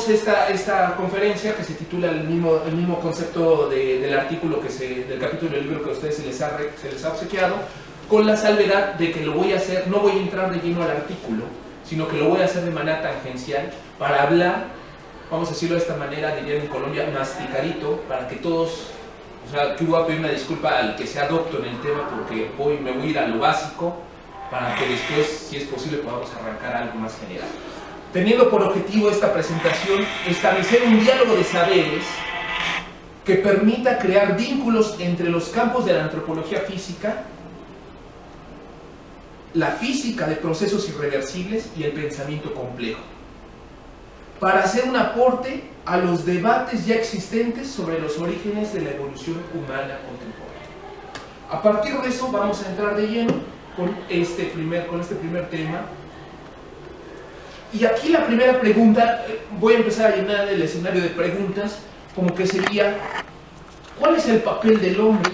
esta conferencia que se titula el mismo concepto del artículo, del capítulo del libro que a ustedes se les ha obsequiado, con la salvedad de que lo voy a hacer, no voy a entrar de lleno al artículo, sino que lo voy a hacer de manera tangencial para hablar, vamos a decirlo de esta manera, dirían en Colombia, masticadito, para que todos, o sea, que voy a pedir una disculpa al que sea docto en el tema, porque me voy a ir a lo básico, para que después, si es posible, podamos arrancar algo más general. Teniendo por objetivo esta presentación, establecer un diálogo de saberes que permita crear vínculos entre los campos de la antropología física, la física de procesos irreversibles y el pensamiento complejo, para hacer un aporte a los debates ya existentes sobre los orígenes de la evolución humana contemporánea. A partir de eso vamos a entrar de lleno con este primer tema. Y aquí la primera pregunta, voy a empezar a llenar el escenario de preguntas, como que sería, ¿cuál es el papel del hombre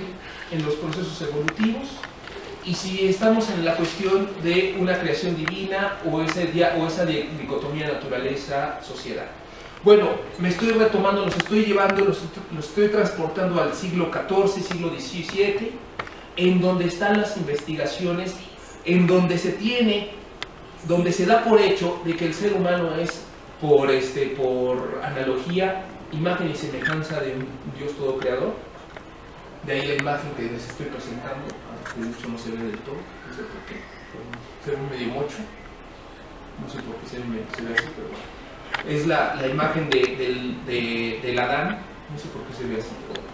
en los procesos evolutivos? Y si estamos en la cuestión de una creación divina o esa dicotomía naturaleza-sociedad. Bueno, me estoy retomando, los estoy transportando al siglo XIV, siglo XVII, en donde están las investigaciones, en donde se da por hecho de que el ser humano es, por analogía, imagen y semejanza de un Dios todo creador. De ahí la imagen que les estoy presentando, que de hecho no se ve del todo, no sé por qué, se ve medio mocho, no sé por qué se ve así, pero bueno. Es la imagen del Adán, no sé por qué se ve así, pero bueno.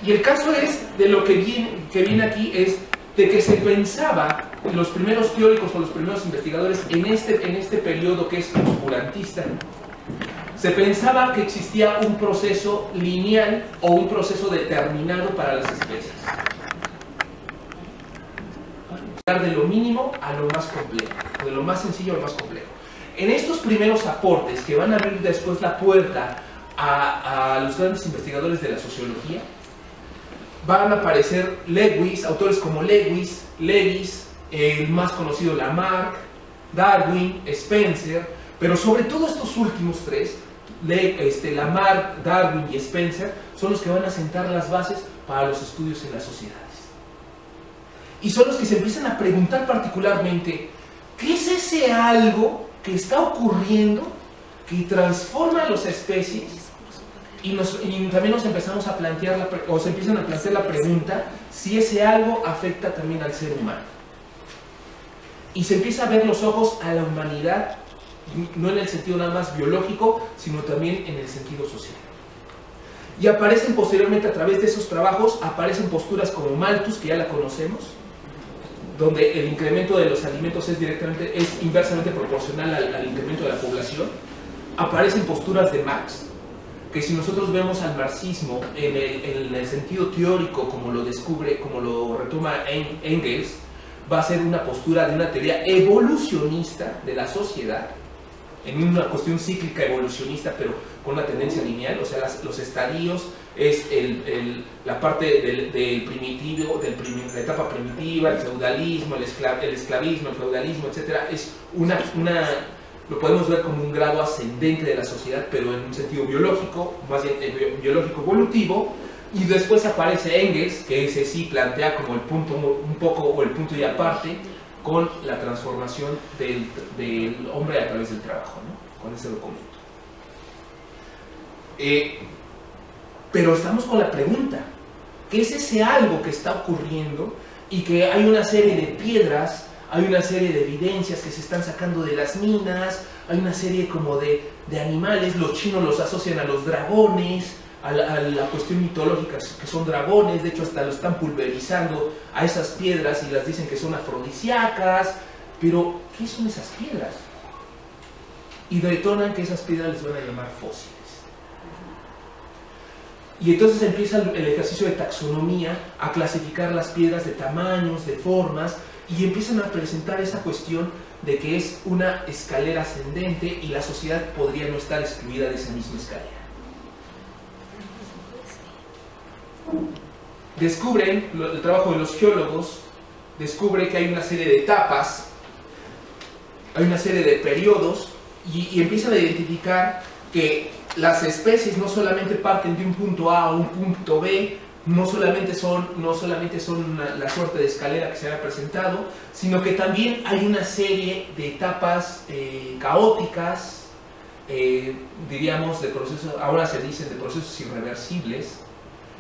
Y el caso es, de lo que viene aquí, es de que se pensaba, los primeros teóricos o los primeros investigadores en este periodo que es oscurantista, se pensaba que existía un proceso lineal o un proceso determinado para las especies. De lo mínimo a lo más complejo, de lo más sencillo a lo más complejo. En estos primeros aportes que van a abrir después la puerta a los grandes investigadores de la sociología, van a aparecer autores como Lewis, el más conocido Lamarck, Darwin, Spencer, pero sobre todo estos últimos tres, Lamarck, Darwin y Spencer, son los que van a sentar las bases para los estudios en las sociedades. Y son los que se empiezan a preguntar particularmente, ¿qué es ese algo que está ocurriendo que transforma a las especies? Y también nos empezamos a plantear, se empiezan a plantear la pregunta si ese algo afecta también al ser humano. Y se empieza a ver los ojos a la humanidad, no en el sentido nada más biológico, sino también en el sentido social. Y aparecen posteriormente, a través de esos trabajos, aparecen posturas como Malthus, que ya la conocemos, donde el incremento de los alimentos es inversamente proporcional al incremento de la población. Aparecen posturas de Marx, que si nosotros vemos al marxismo en el sentido teórico, como lo retoma Engels, va a ser una postura de una teoría evolucionista de la sociedad, en una cuestión cíclica evolucionista, pero con una tendencia lineal. O sea, los estadios es la parte del primitivo, la etapa primitiva, el feudalismo, el esclavismo, el feudalismo, etc. Es lo podemos ver como un grado ascendente de la sociedad, pero en un sentido biológico, más bien biológico evolutivo. Y después aparece Engels, que ese sí plantea como el punto el punto y aparte, con la transformación del hombre a través del trabajo, ¿no? Con ese documento. Pero estamos con la pregunta, ¿qué es ese algo que está ocurriendo? Y que hay una serie de piedras, hay una serie de evidencias que se están sacando de las minas, hay una serie como de animales. Los chinos los asocian a los dragones, a la cuestión mitológica que son dragones. De hecho hasta lo están pulverizando a esas piedras y las dicen que son afrodisíacas. Pero ¿qué son esas piedras? Y detonan que esas piedras les van a llamar fósiles. Y entonces empieza el ejercicio de taxonomía, a clasificar las piedras de tamaños, de formas, y empiezan a presentar esa cuestión de que es una escalera ascendente y la sociedad podría no estar excluida de esa misma escalera. Descubren, el trabajo de los geólogos descubre que hay una serie de etapas, hay una serie de periodos, y empiezan a identificar que las especies no solamente parten de un punto A a un punto B, no solamente son la suerte de escalera que se ha presentado, sino que también hay una serie de etapas caóticas, diríamos, de procesos, ahora se dicen de procesos irreversibles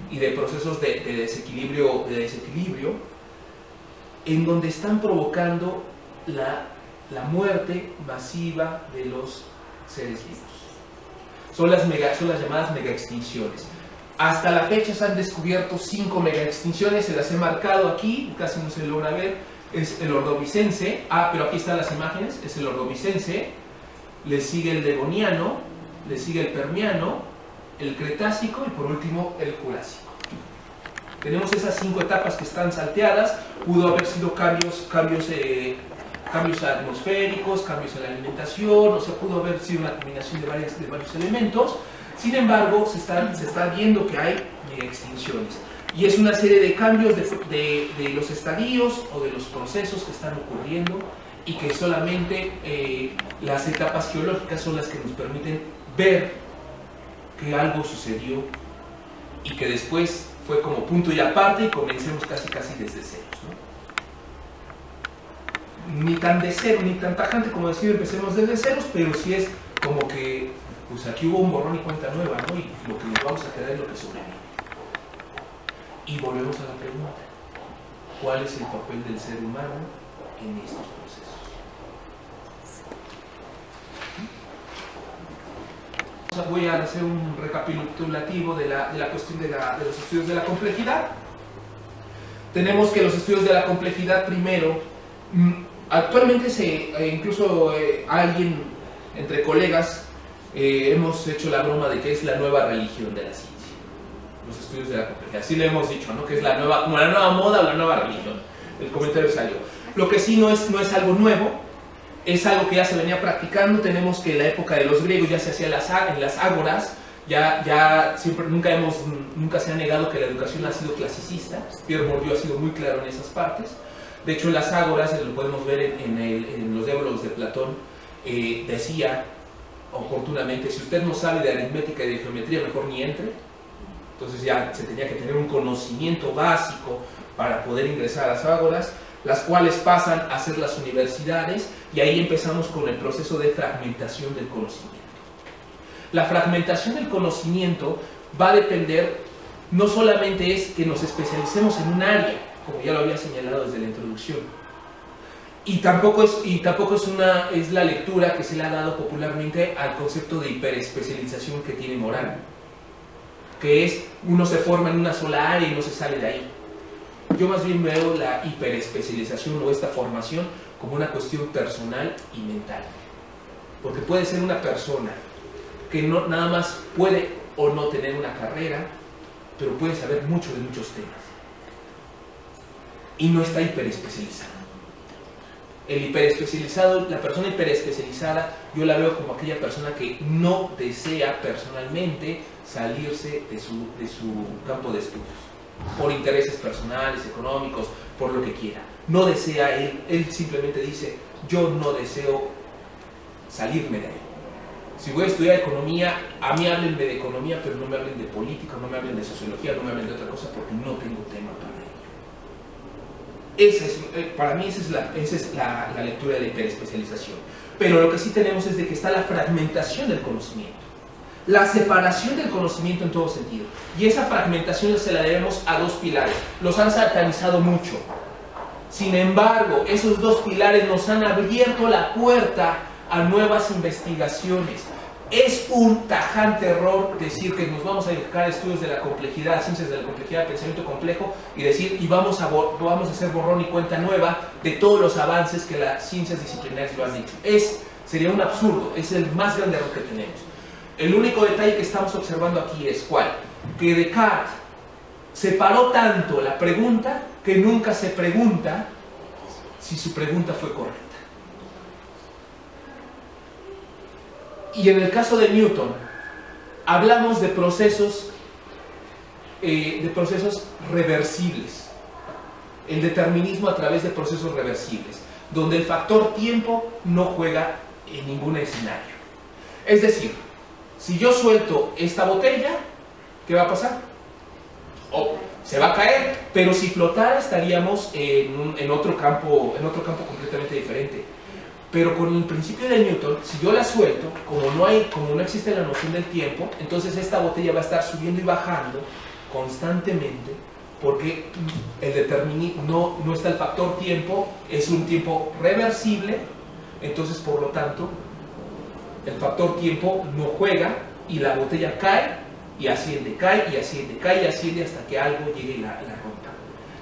y de procesos de desequilibrio, en donde están provocando la muerte masiva de los seres vivos. Son las llamadas megaextinciones. Hasta la fecha se han descubierto 5 megaextinciones, se las he marcado aquí, casi no se logra ver. Es el ordovicense, pero aquí están las imágenes, es el ordovicense, le sigue el devoniano, le sigue el permiano, el cretácico y por último el jurásico. Tenemos esas 5 etapas que están salteadas. Pudo haber sido cambios atmosféricos, cambios en la alimentación, o sea, pudo haber sido una combinación de varios elementos. Sin embargo, se está viendo que hay extinciones. Y es una serie de cambios de los estadios o de los procesos que están ocurriendo y que solamente las etapas geológicas son las que nos permiten ver que algo sucedió y que después fue como punto y aparte y comencemos casi desde ceros, ¿no? Ni tan de cero, ni tan tajante como decir empecemos desde ceros, pero sí es como que pues aquí hubo un borrón y cuenta nueva, ¿no? Y lo que nos vamos a quedar es lo que sobrevive. Y volvemos a la pregunta: ¿cuál es el papel del ser humano en estos procesos? Voy a hacer un recapitulativo de la cuestión de los estudios de la complejidad. Tenemos que los estudios de la complejidad, primero, actualmente incluso alguien entre colegas hemos hecho la broma de que es la nueva religión de la ciencia, los estudios de la complejidad. Así le hemos dicho, ¿no? Que es como la nueva moda o la nueva religión. El comentario salió. Lo que sí no es algo nuevo. Es algo que ya se venía practicando. Tenemos que en la época de los griegos ya se hacía en las ágoras, nunca se ha negado que la educación ha sido clasicista. Pierre Bourdieu ha sido muy claro en esas partes. De hecho, en las ágoras, lo podemos ver en los diálogos de Platón, decía oportunamente: si usted no sabe de aritmética y de geometría, mejor ni entre. Entonces ya se tenía que tener un conocimiento básico para poder ingresar a las ágoras, las cuales pasan a ser las universidades, y ahí empezamos con el proceso de fragmentación del conocimiento. La fragmentación del conocimiento va a depender, no solamente es que nos especialicemos en un área, como ya lo había señalado desde la introducción, y tampoco es la lectura que se le ha dado popularmente al concepto de hiperespecialización que tiene Morán, que es uno se forma en una sola área y no se sale de ahí. Yo más bien veo la hiperespecialización o esta formación como una cuestión personal y mental. Porque puede ser una persona que no nada más puede o no tener una carrera, pero puede saber mucho de muchos temas. Y no está hiperespecializado. La persona hiperespecializada, yo la veo como aquella persona que no desea personalmente salirse de su campo de estudios, por intereses personales, económicos, por lo que quiera. No desea él simplemente dice: yo no deseo salirme de ahí. Si voy a estudiar economía, a mí háblenme de economía, pero no me hablen de política, no me hablen de sociología, no me hablen de otra cosa, porque no tengo tema para ello. Para mí esa es la lectura de la hiperespecialización. Pero lo que sí tenemos es de que está la fragmentación del conocimiento, la separación del conocimiento en todo sentido. Y esa fragmentación se la debemos a dos pilares. Los han satanizado mucho. Sin embargo, esos dos pilares nos han abierto la puerta a nuevas investigaciones. Es un tajante error decir que nos vamos a dedicar a estudios de la complejidad, ciencias de la complejidad, pensamiento complejo, y decir, y vamos a hacer borrón y cuenta nueva de todos los avances que las ciencias disciplinares lo han hecho. Sería un absurdo, es el más grande error que tenemos. El único detalle que estamos observando aquí es ¿cuál? Que Descartes separó tanto la pregunta que nunca se pregunta si su pregunta fue correcta. Y en el caso de Newton, hablamos de procesos reversibles, el determinismo a través de procesos reversibles, donde el factor tiempo no juega en ningún escenario. Es decir, si yo suelto esta botella, ¿qué va a pasar? Se va a caer, pero si flotara estaríamos en otro campo completamente diferente. Pero con el principio de Newton, si yo la suelto, como no existe la noción del tiempo, entonces esta botella va a estar subiendo y bajando constantemente, porque no está el factor tiempo, es un tiempo reversible, entonces por lo tanto el factor tiempo no juega y la botella cae y asciende, cae y asciende, cae y asciende hasta que algo llegue y la rompa.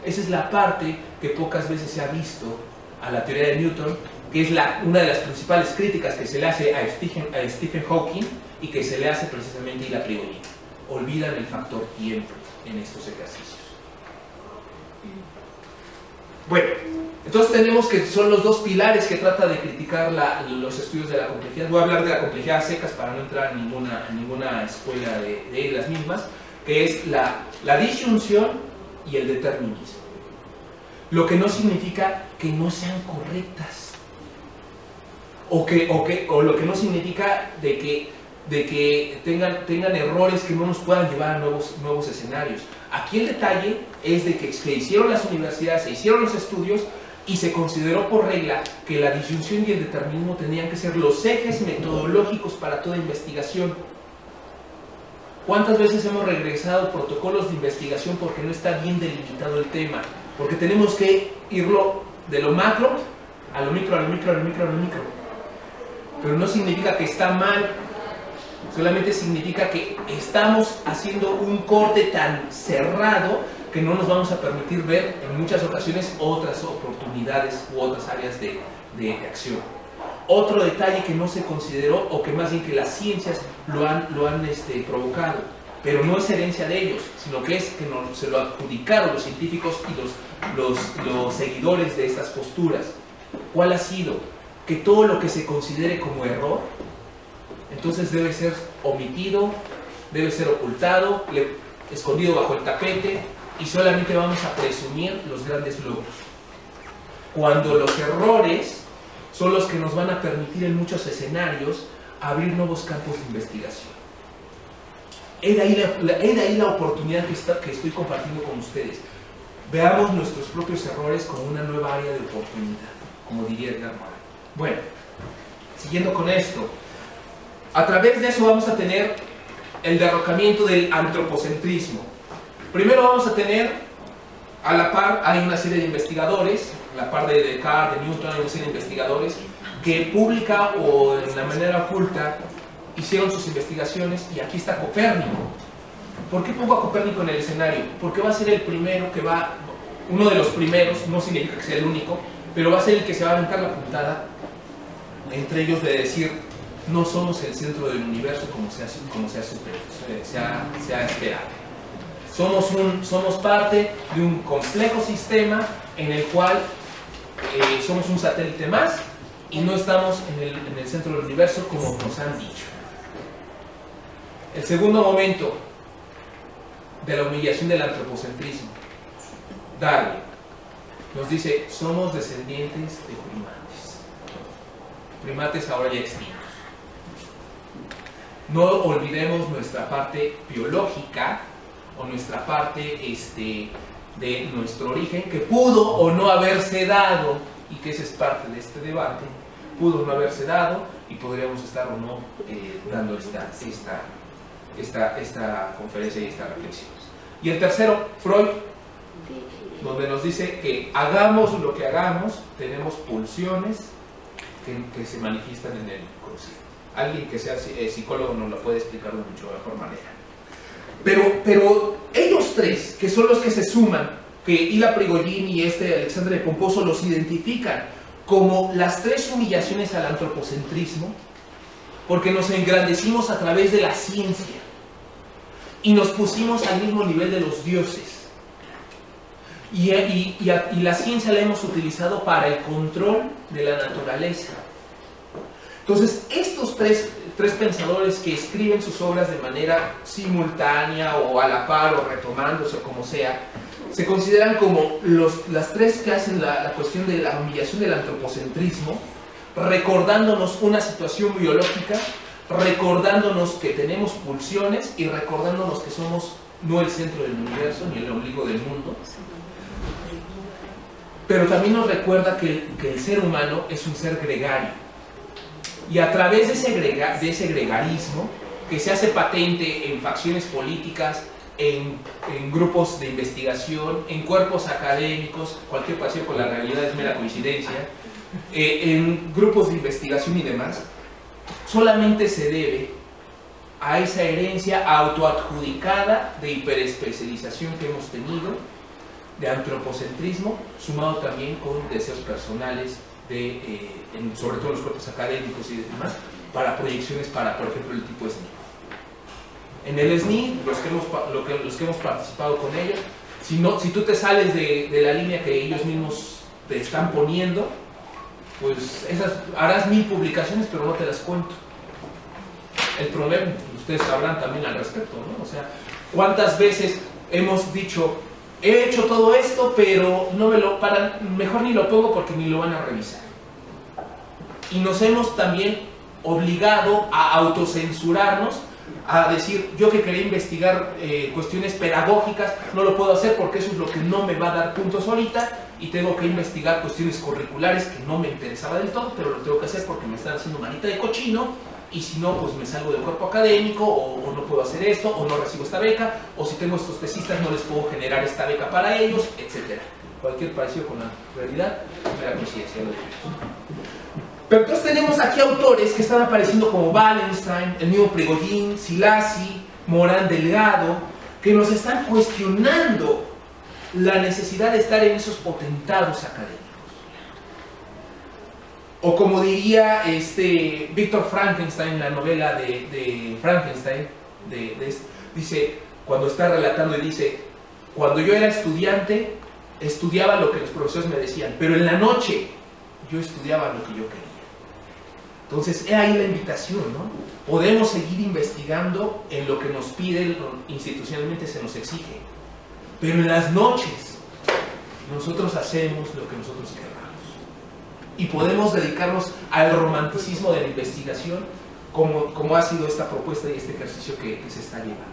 Esa es la parte que pocas veces se ha visto a la teoría de Newton, que es una de las principales críticas que se le hace a Stephen Hawking y que se le hace precisamente a la Prigogine. Olvidan el factor tiempo en estos ejercicios. Bueno, entonces tenemos que son los dos pilares que trata de criticar los estudios de la complejidad. Voy a hablar de la complejidad a secas para no entrar en ninguna escuela de las mismas, que es la disyunción y el determinismo. Lo que no significa que no sean correctas, o lo que no significa de que tengan errores que no nos puedan llevar a nuevos escenarios. Aquí el detalle es de que se hicieron las universidades, se hicieron los estudios y se consideró por regla que la disyunción y el determinismo tenían que ser los ejes metodológicos para toda investigación. ¿Cuántas veces hemos regresado protocolos de investigación porque no está bien delimitado el tema? Porque tenemos que irlo de lo macro a lo micro, a lo micro, a lo micro, a lo micro. Pero no significa que está mal. Solamente significa que estamos haciendo un corte tan cerrado que no nos vamos a permitir ver en muchas ocasiones otras oportunidades u otras áreas de acción. Otro detalle que no se consideró, o que más bien que las ciencias lo han provocado, pero no es herencia de ellos, sino que es que se lo adjudicaron los científicos y los seguidores de estas posturas. ¿Cuál ha sido? Que todo lo que se considere como error, entonces debe ser omitido, debe ser ocultado, escondido bajo el tapete, y solamente vamos a presumir los grandes logros. Cuando los errores son los que nos van a permitir en muchos escenarios abrir nuevos campos de investigación. Es de ahí la oportunidad que estoy compartiendo con ustedes. Veamos nuestros propios errores como una nueva área de oportunidad, como diría Edgar Morin. Bueno, siguiendo con esto, a través de eso vamos a tener el derrocamiento del antropocentrismo. Primero vamos a tener, a la par, hay una serie de investigadores, a la par de Descartes, de Newton, hay una serie de investigadores que pública o de manera oculta hicieron sus investigaciones, y aquí está Copérnico. ¿Por qué pongo a Copérnico en el escenario? Porque va a ser el primero uno de los primeros, no significa que sea el único, pero va a ser el que se va a aventar la puntada entre ellos de decir: no somos el centro del universo como se ha esperado. Somos parte de un complejo sistema en el cual somos un satélite más y no estamos en el centro del universo como nos han dicho. El segundo momento de la humillación del antropocentrismo, Darwin nos dice: somos descendientes de primates ahora ya extintos. No olvidemos nuestra parte biológica o nuestra parte de nuestro origen, que pudo o no haberse dado, y que esa es parte de este debate, pudo no haberse dado, y podríamos estar o no dando esta conferencia y esta reflexión. Y el tercero, Freud, donde nos dice que hagamos lo que hagamos, tenemos pulsiones que se manifiestan en el inconsciente. Alguien que sea psicólogo nos lo puede explicar de mucho mejor manera. Pero ellos tres, que son los que se suman, que Ila Prigogine y Alexandre de Pomposo los identifican como las tres humillaciones al antropocentrismo, porque nos engrandecimos a través de la ciencia y nos pusimos al mismo nivel de los dioses. Y la ciencia la hemos utilizado para el control de la naturaleza. Entonces, estos tres pensadores que escriben sus obras de manera simultánea o a la par o retomándose o como sea, se consideran como las tres que hacen la cuestión de la humillación del antropocentrismo, recordándonos una situación biológica recordándonos que tenemos pulsiones y recordándonos que somos no el centro del universo ni el ombligo del mundo, pero también nos recuerda que el ser humano es un ser gregario, y a través de ese gregarismo que se hace patente en facciones políticas, en grupos de investigación, en cuerpos académicos, cualquier parecido con la realidad es mera coincidencia, en grupos de investigación y demás, solamente se debe a esa herencia autoadjudicada de hiperespecialización que hemos tenido, de antropocentrismo, sumado también con deseos personales, sobre todo en los cuerpos académicos y demás, para proyecciones para, por ejemplo, el tipo de SNI. En el SNI, los que hemos participado con ellos, si tú te sales de la línea que ellos mismos te están poniendo, pues harás 1000 publicaciones, pero no te las cuento. El problema, ustedes sabrán también al respecto, ¿no? O sea, ¿cuántas veces hemos dicho, he hecho todo esto, pero no mejor ni lo pongo porque ni lo van a revisar? Y nos hemos también obligado a autocensurarnos, a decir, yo que quería investigar cuestiones pedagógicas, no lo puedo hacer porque eso es lo que no me va a dar puntos ahorita, y tengo que investigar cuestiones curriculares que no me interesaba del todo, pero lo tengo que hacer porque me están haciendo manita de cochino, y si no, pues me salgo del cuerpo académico, o no puedo hacer esto, o no recibo esta beca, o si tengo estos tesistas no les puedo generar esta beca para ellos, etc. Cualquier parecido con la realidad, mera coincidencia, lo dijimos. Pero entonces tenemos aquí autores que están apareciendo como Wallenstein, el mismo Prigogine, Szilassi, Morán Delgado, que nos están cuestionando la necesidad de estar en esos potentados académicos. O como diría Victor Frankenstein en la novela de Frankenstein, dice, cuando está relatando y dice, cuando yo era estudiante, estudiaba lo que los profesores me decían, pero en la noche yo estudiaba lo que yo quería. Entonces, es ahí la invitación, ¿no? Podemos seguir investigando en lo que nos pide, institucionalmente se nos exige, pero en las noches nosotros hacemos lo que nosotros queramos. Y podemos dedicarnos al romanticismo de la investigación, como ha sido esta propuesta y este ejercicio que se está llevando.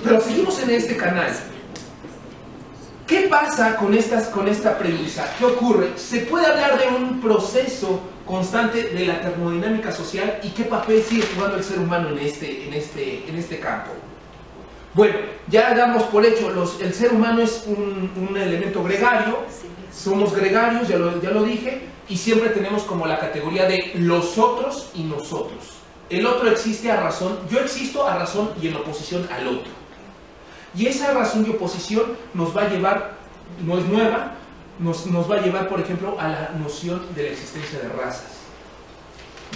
Pero seguimos en este canal. ¿Qué pasa con esta premisa? ¿Qué ocurre? ¿Se puede hablar de un proceso constante de la termodinámica social y qué papel sigue jugando el ser humano en este campo? Bueno, ya damos por hecho, el ser humano es un elemento gregario, somos gregarios, ya lo dije, y siempre tenemos como la categoría de los otros y nosotros. El otro existe a razón, yo existo a razón y en oposición al otro. Y esa razón y oposición nos va a llevar, no es nueva, nos va a llevar, por ejemplo, a la noción de la existencia de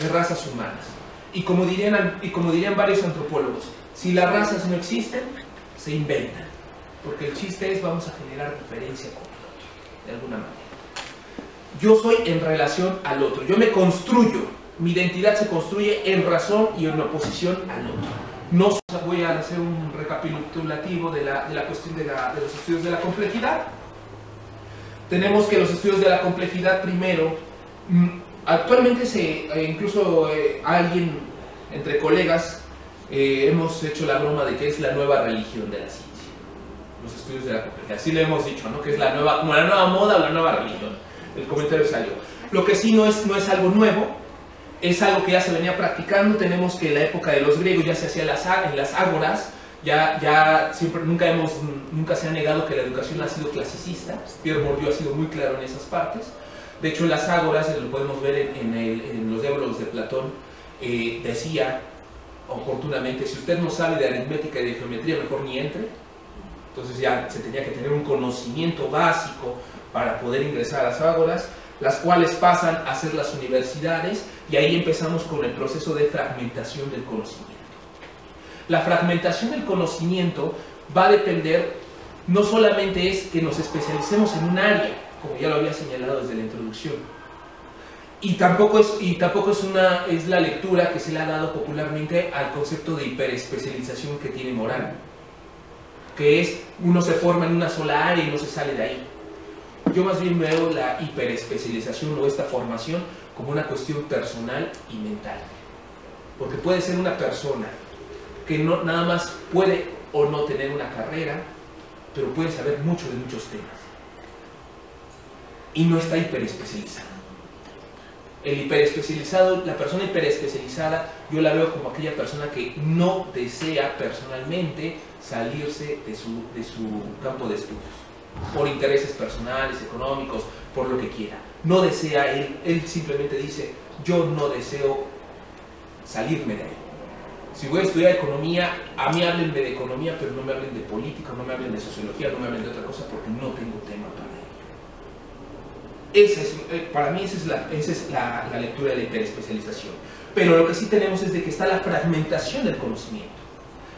razas humanas. Y como dirían varios antropólogos, si las razas no existen, se inventan. Porque el chiste es, vamos a generar diferencia con el otro, de alguna manera. Yo soy en relación al otro, yo me construyo, mi identidad se construye en razón y en oposición al otro. No voy a hacer un recapitulativo de la cuestión de los estudios de la complejidad. Tenemos que los estudios de la complejidad, primero, actualmente incluso alguien, entre colegas, hemos hecho la broma de que es la nueva religión de la ciencia. Los estudios de la complejidad, así le hemos dicho, ¿no? Que es la nueva moda o la nueva religión. El comentario salió. Lo que sí no es algo nuevo. Es algo que ya se venía practicando. Tenemos que en la época de los griegos ya se hacía en las ágoras, nunca se ha negado que la educación ha sido clasicista. Pierre Bourdieu ha sido muy claro en esas partes. De hecho, en las ágoras, lo podemos ver en los diálogos de Platón, decía oportunamente, si usted no sabe de aritmética y de geometría, mejor ni entre. Entonces ya se tenía que tener un conocimiento básico para poder ingresar a las ágoras, las cuales pasan a ser las universidades, y ahí empezamos con el proceso de fragmentación del conocimiento. La fragmentación del conocimiento va a depender, no solamente es que nos especialicemos en un área, como ya lo había señalado desde la introducción, y tampoco es la lectura que se le ha dado popularmente al concepto de hiperespecialización que tiene Morán, que es uno se forma en una sola área y no se sale de ahí. Yo más bien veo la hiperespecialización o esta formación como una cuestión personal y mental. Porque puede ser una persona que no, nada más puede o no tener una carrera, pero puede saber mucho de muchos temas. Y no está hiperespecializado. El hiperespecializado, la persona hiperespecializada, yo la veo como aquella persona que no desea personalmente salirse de su campo de estudios, por intereses personales, económicos, por lo que quiera. No desea, él simplemente dice, yo no deseo salirme de ahí. Si voy a estudiar economía, a mí háblenme de economía, pero no me hablen de política, no me hablen de sociología, no me hablen de otra cosa, porque no tengo tema para ello. Para mí esa es la lectura de la hiperespecialización. Pero lo que sí tenemos es de que está la fragmentación del conocimiento,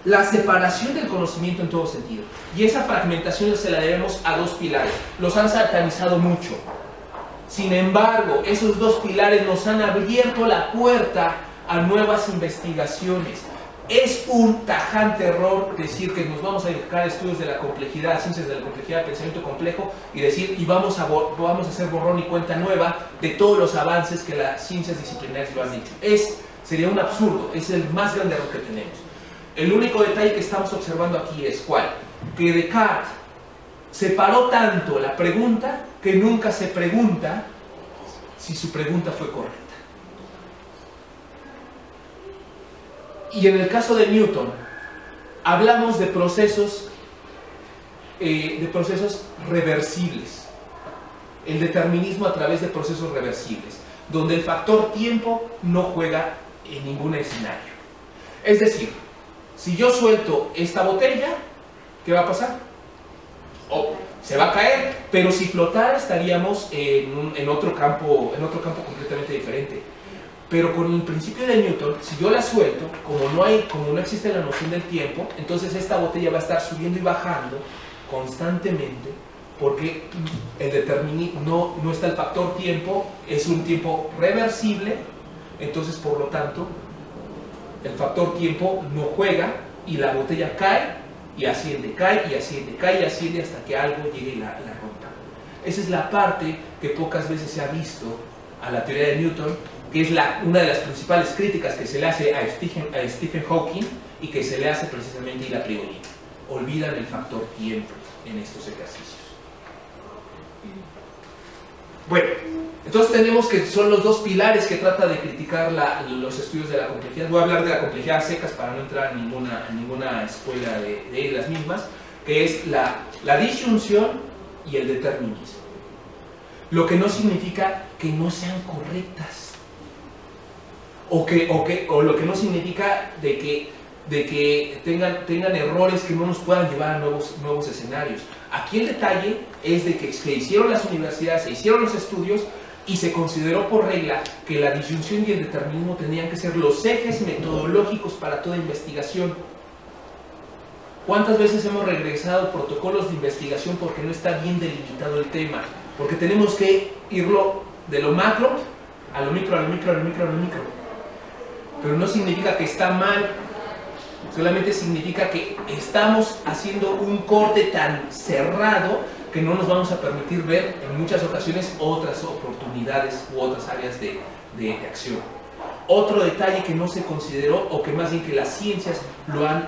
la separación del conocimiento en todo sentido. Y esa fragmentación se la debemos a dos pilares. Los han satanizado mucho. Sin embargo, esos dos pilares nos han abierto la puerta a nuevas investigaciones. Es un tajante error decir que nos vamos a dedicar a estudios de la complejidad, ciencias de la complejidad, pensamiento complejo, y decir, y vamos a hacer borrón y cuenta nueva de todos los avances que las ciencias disciplinares lo han hecho. Sería un absurdo, es el más grande error que tenemos. El único detalle que estamos observando aquí es ¿cuál? Que Descartes separó tanto la pregunta que nunca se pregunta si su pregunta fue correcta. Y en el caso de Newton, hablamos de procesos reversibles. El determinismo a través de procesos reversibles, donde el factor tiempo no juega en ningún escenario. Es decir, si yo suelto esta botella, ¿qué va a pasar? Se va a caer, pero si flotara estaríamos en otro campo completamente diferente. Pero con el principio de Newton, si yo la suelto, como no existe la noción del tiempo, entonces esta botella va a estar subiendo y bajando constantemente, porque el determinismo no está el factor tiempo, es un tiempo reversible, entonces por lo tanto el factor tiempo no juega y la botella cae y asciende, cae y asciende, cae y asciende hasta que algo llegue y la rompa. Esa es la parte que pocas veces se ha visto a la teoría de Newton, que es una de las principales críticas que se le hace a Stephen Hawking y que se le hace precisamente a la priori. Olvidan el factor tiempo en estos ejercicios. Bueno, entonces tenemos que son los dos pilares que trata de criticar los estudios de la complejidad. Voy a hablar de la complejidad a secas para no entrar en ninguna escuela de las mismas, que es la disyunción y el determinismo. Lo que no significa que no sean correctas. O lo que no significa de que tengan errores que no nos puedan llevar a nuevos escenarios. Aquí el detalle es de que se hicieron las universidades, se hicieron los estudios y se consideró por regla que la disyunción y el determinismo tenían que ser los ejes metodológicos para toda investigación. ¿Cuántas veces hemos regresado protocolos de investigación porque no está bien delimitado el tema? Porque tenemos que irlo de lo macro a lo micro, a lo micro, a lo micro, a lo micro. Pero no significa que está mal, solamente significa que estamos haciendo un corte tan cerrado que no nos vamos a permitir ver en muchas ocasiones otras oportunidades u otras áreas de acción. Otro detalle que no se consideró, o que más bien que las ciencias lo han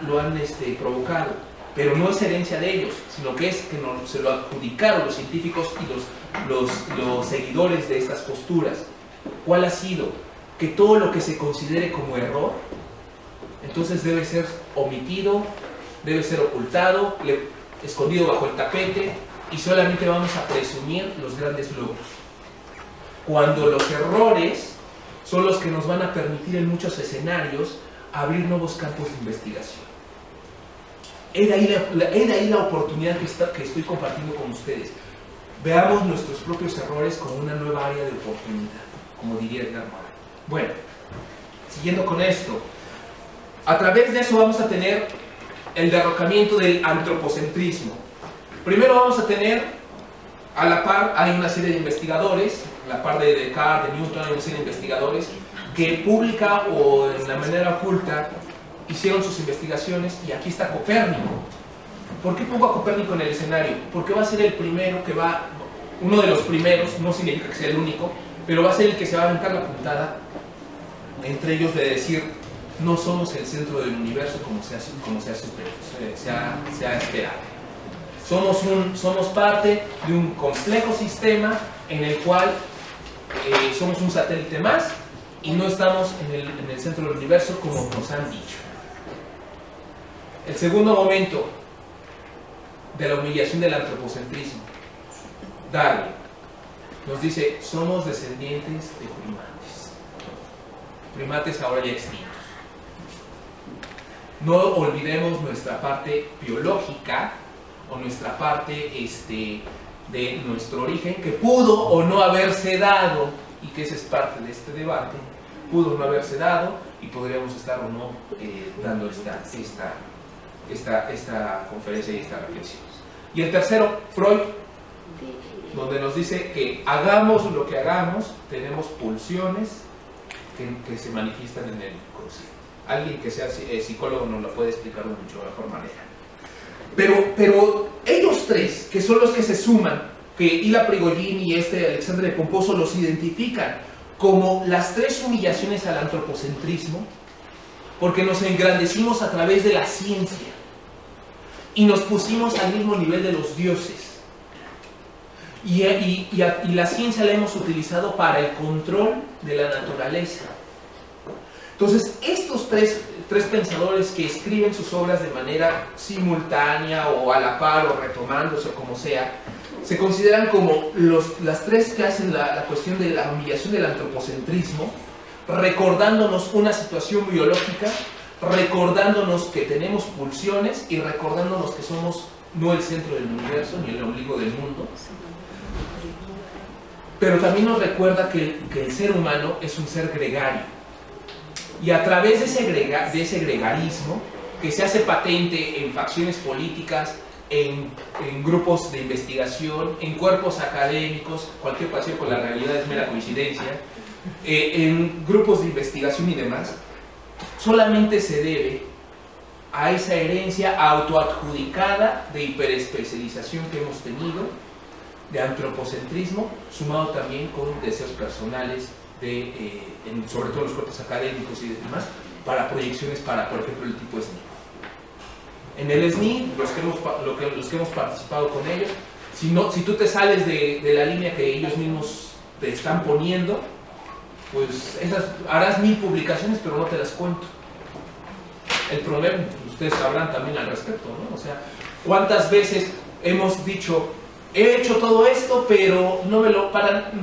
provocado, pero no es herencia de ellos, sino que es que se lo adjudicaron los científicos y los seguidores de estas posturas. ¿Cuál ha sido? Que todo lo que se considere como error, entonces debe ser omitido, debe ser ocultado, escondido bajo el tapete, y solamente vamos a presumir los grandes logros. Cuando los errores son los que nos van a permitir en muchos escenarios abrir nuevos campos de investigación. He de ahí la oportunidad que estoy compartiendo con ustedes. Veamos nuestros propios errores como una nueva área de oportunidad, como diría Edgar Morin. Bueno, siguiendo con esto, a través de eso vamos a tener el derrocamiento del antropocentrismo. Primero vamos a tener, a la par, hay una serie de investigadores, a la par de Descartes, de Newton, hay una serie de investigadores que pública o de la manera oculta hicieron sus investigaciones, y aquí está Copérnico. ¿Por qué pongo a Copérnico en el escenario? Porque va a ser el primero uno de los primeros, no significa que sea el único, pero va a ser el que se va a aventar la puntada entre ellos de decir: no somos el centro del universo como se ha esperado. Somos parte de un complejo sistema en el cual somos un satélite más y no estamos en el centro del universo como nos han dicho. El segundo momento de la humillación del antropocentrismo, Darwin nos dice: somos descendientes de primates ahora ya extintos. No olvidemos nuestra parte biológica o nuestra parte de nuestro origen, que pudo o no haberse dado, y que esa es parte de este debate, pudo o no haberse dado, y podríamos estar o no dando esta conferencia y esta reflexión. Y el tercero, Freud, donde nos dice que hagamos lo que hagamos, tenemos pulsiones que se manifiestan en el inconsciente. Alguien que sea psicólogo nos lo puede explicar de mucho mejor manera. Pero ellos tres, que son los que se suman, que Ila Prigogine y Alexandre de Pomposo los identifican como las tres humillaciones al antropocentrismo, porque nos engrandecimos a través de la ciencia y nos pusimos al mismo nivel de los dioses. Y la ciencia la hemos utilizado para el control de la naturaleza. Entonces, estos tres pensadores que escriben sus obras de manera simultánea o a la par o retomándose o como sea, se consideran como las tres que hacen la cuestión de la humillación del antropocentrismo, recordándonos una situación biológica, recordándonos que tenemos pulsiones y recordándonos que somos no el centro del universo ni el ombligo del mundo. Pero también nos recuerda que el ser humano es un ser gregario. Y a través de ese gregarismo, que se hace patente en facciones políticas, en grupos de investigación, en cuerpos académicos, cualquier parecido con la realidad es mera coincidencia, en grupos de investigación y demás, solamente se debe a esa herencia autoadjudicada de hiperespecialización que hemos tenido, de antropocentrismo, sumado también con deseos personales, sobre todo en los cuerpos académicos y demás, para proyecciones para, por ejemplo, el tipo SNI. En el SNI, los que hemos participado con ellos, si tú te sales de la línea que ellos mismos te están poniendo, pues harás 1000 publicaciones, pero no te las cuento. El problema, ustedes sabrán también al respecto, ¿no? O sea, ¿cuántas veces hemos dicho: he hecho todo esto, pero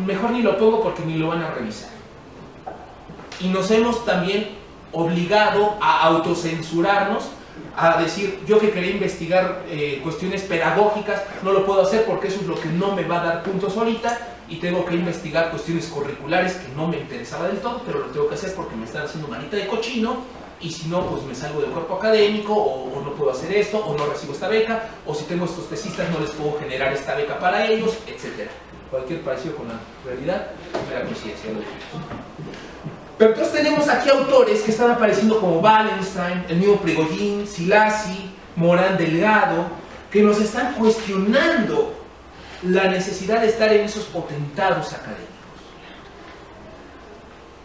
mejor ni lo pongo porque ni lo van a revisar? Y nos hemos también obligado a autocensurarnos, a decir: yo que quería investigar cuestiones pedagógicas, no lo puedo hacer porque eso es lo que no me va a dar puntos ahorita, y tengo que investigar cuestiones curriculares que no me interesaba del todo, pero lo tengo que hacer porque me están haciendo manita de cochino, y si no, pues me salgo del cuerpo académico, o no puedo hacer esto, o no recibo esta beca, o si tengo estos tesistas no les puedo generar esta beca para ellos, etc. Cualquier parecido con la realidad, mera coincidencia. Pero entonces tenemos aquí autores que están apareciendo como Wallenstein, el mismo Prigogine, Szilassi, Morán Delgado, que nos están cuestionando la necesidad de estar en esos potentados académicos.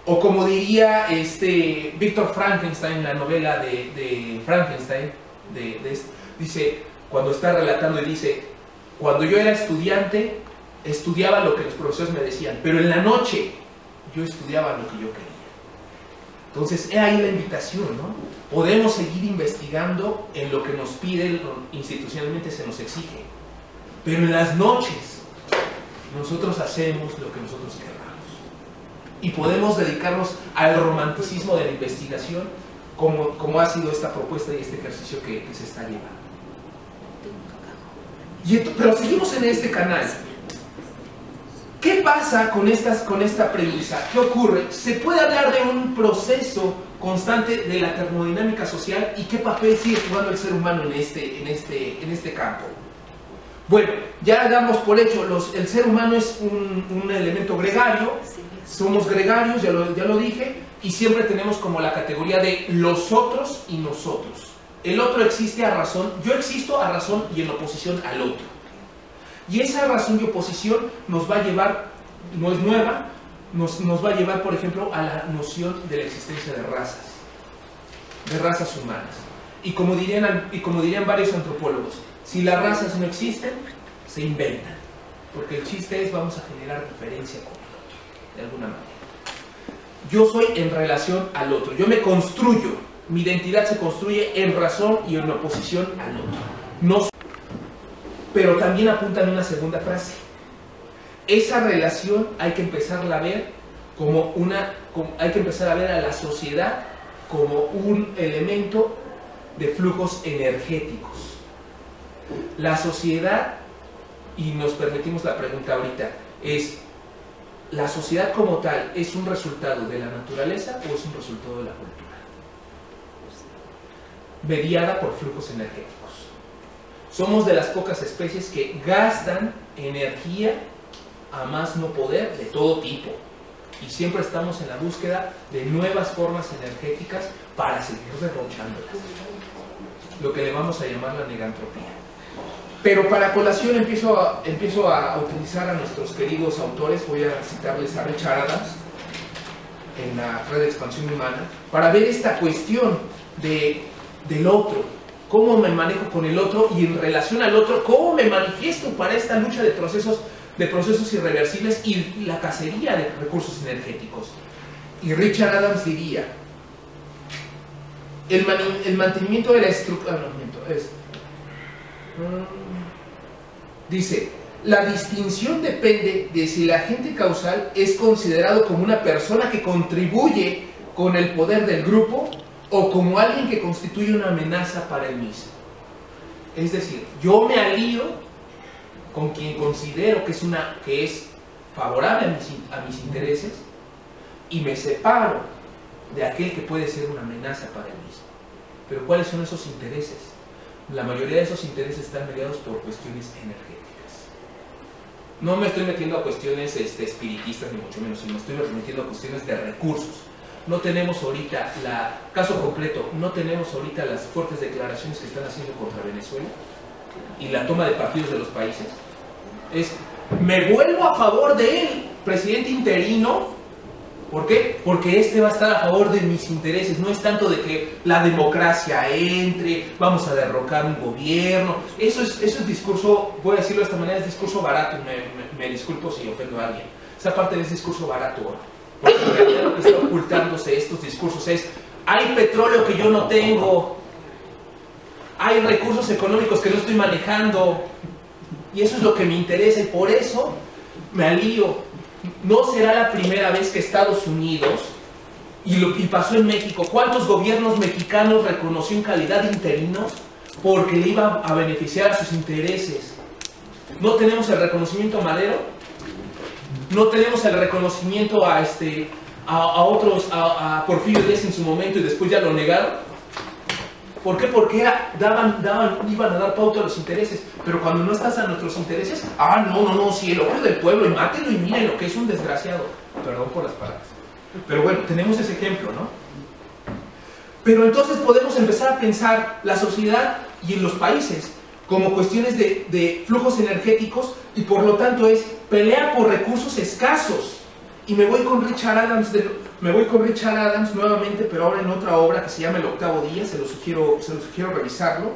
O como diría Víctor Frankenstein, la novela de Frankenstein, dice, cuando está relatando, y dice: cuando yo era estudiante, estudiaba lo que los profesores me decían, pero en la noche yo estudiaba lo que yo quería. Entonces, es ahí la invitación, ¿no? Podemos seguir investigando en lo que nos piden, institucionalmente se nos exige, pero en las noches nosotros hacemos lo que nosotros queramos. Y podemos dedicarnos al romanticismo de la investigación, como ha sido esta propuesta y este ejercicio que se está llevando. Pero seguimos en este canal. ¿Qué pasa con esta premisa? ¿Qué ocurre? ¿Se puede hablar de un proceso constante de la termodinámica social y qué papel sigue jugando el ser humano en este campo? Bueno, ya damos por hecho, el ser humano es un elemento gregario, somos gregarios, ya lo dije, y siempre tenemos como la categoría de los otros y nosotros. El otro existe a razón, yo existo a razón y en oposición al otro. Y esa razón y oposición nos va a llevar, no es nueva, nos va a llevar, por ejemplo, a la noción de la existencia de razas humanas. Y como dirían varios antropólogos, si las razas no existen, se inventan. Porque el chiste es, vamos a generar referencia con el otro, de alguna manera. Yo soy en relación al otro, yo me construyo, mi identidad se construye en razón y en oposición al otro. No, pero también apuntan una segunda frase. Esa relación hay que empezarla a ver hay que empezar a ver a la sociedad como un elemento de flujos energéticos. La sociedad, y nos permitimos la pregunta ahorita, es: ¿la sociedad como tal es un resultado de la naturaleza o es un resultado de la cultura? Mediada por flujos energéticos. Somos de las pocas especies que gastan energía a más no poder de todo tipo. Y siempre estamos en la búsqueda de nuevas formas energéticas para seguir derrochándolas. Lo que le vamos a llamar la negantropía. Pero para colación empiezo a utilizar a nuestros queridos autores. Voy a citarles a Richard Adams en la Red de Expansión Humana, para ver esta cuestión del otro, cómo me manejo con el otro y en relación al otro, cómo me manifiesto para esta lucha de procesos irreversibles y la cacería de recursos energéticos. Y Richard Adams diría: el mantenimiento de la estructura... dice, la distinción depende de si el agente causal es considerado como una persona que contribuye con el poder del grupo o como alguien que constituye una amenaza para el mismo. Es decir, yo me alío con quien considero que es favorable a mis intereses y me separo de aquel que puede ser una amenaza para el mismo. Pero ¿cuáles son esos intereses? La mayoría de esos intereses están mediados por cuestiones energéticas. No me estoy metiendo a cuestiones espiritistas ni mucho menos, sino me estoy metiendo a cuestiones de recursos. No tenemos ahorita, caso completo, no tenemos ahorita las fuertes declaraciones que están haciendo contra Venezuela y la toma de partidos de los países. Me vuelvo a favor del presidente interino. ¿Por qué? Porque este va a estar a favor de mis intereses. No es tanto de que la democracia entre, vamos a derrocar un gobierno. Eso es discurso, voy a decirlo de esta manera, es discurso barato. Me disculpo si ofendo a alguien. Esa parte es discurso barato. Porque en realidad lo que está ocultándose estos discursos es: hay petróleo que yo no tengo, hay recursos económicos que no estoy manejando, y eso es lo que me interesa, y por eso me alío. No será la primera vez que Estados Unidos, y pasó en México, ¿cuántos gobiernos mexicanos reconoció en calidad de interinos porque le iba a beneficiar a sus intereses? ¿No tenemos el reconocimiento a Madero? ¿No tenemos el reconocimiento a Porfirio Díaz en su momento y después ya lo negaron? ¿Por qué? Porque iban a dar pauta a los intereses, pero cuando no estás a nuestros intereses, no, sí, el odio del pueblo, y mátenlo y miren lo que es un desgraciado. Perdón por las palabras. Pero bueno, tenemos ese ejemplo, ¿no? Pero entonces podemos empezar a pensar la sociedad y en los países como cuestiones de flujos energéticos, y por lo tanto es pelea por recursos escasos. Y me voy con Richard Adams nuevamente, pero ahora en otra obra que se llama El octavo día. Se lo sugiero revisarlo,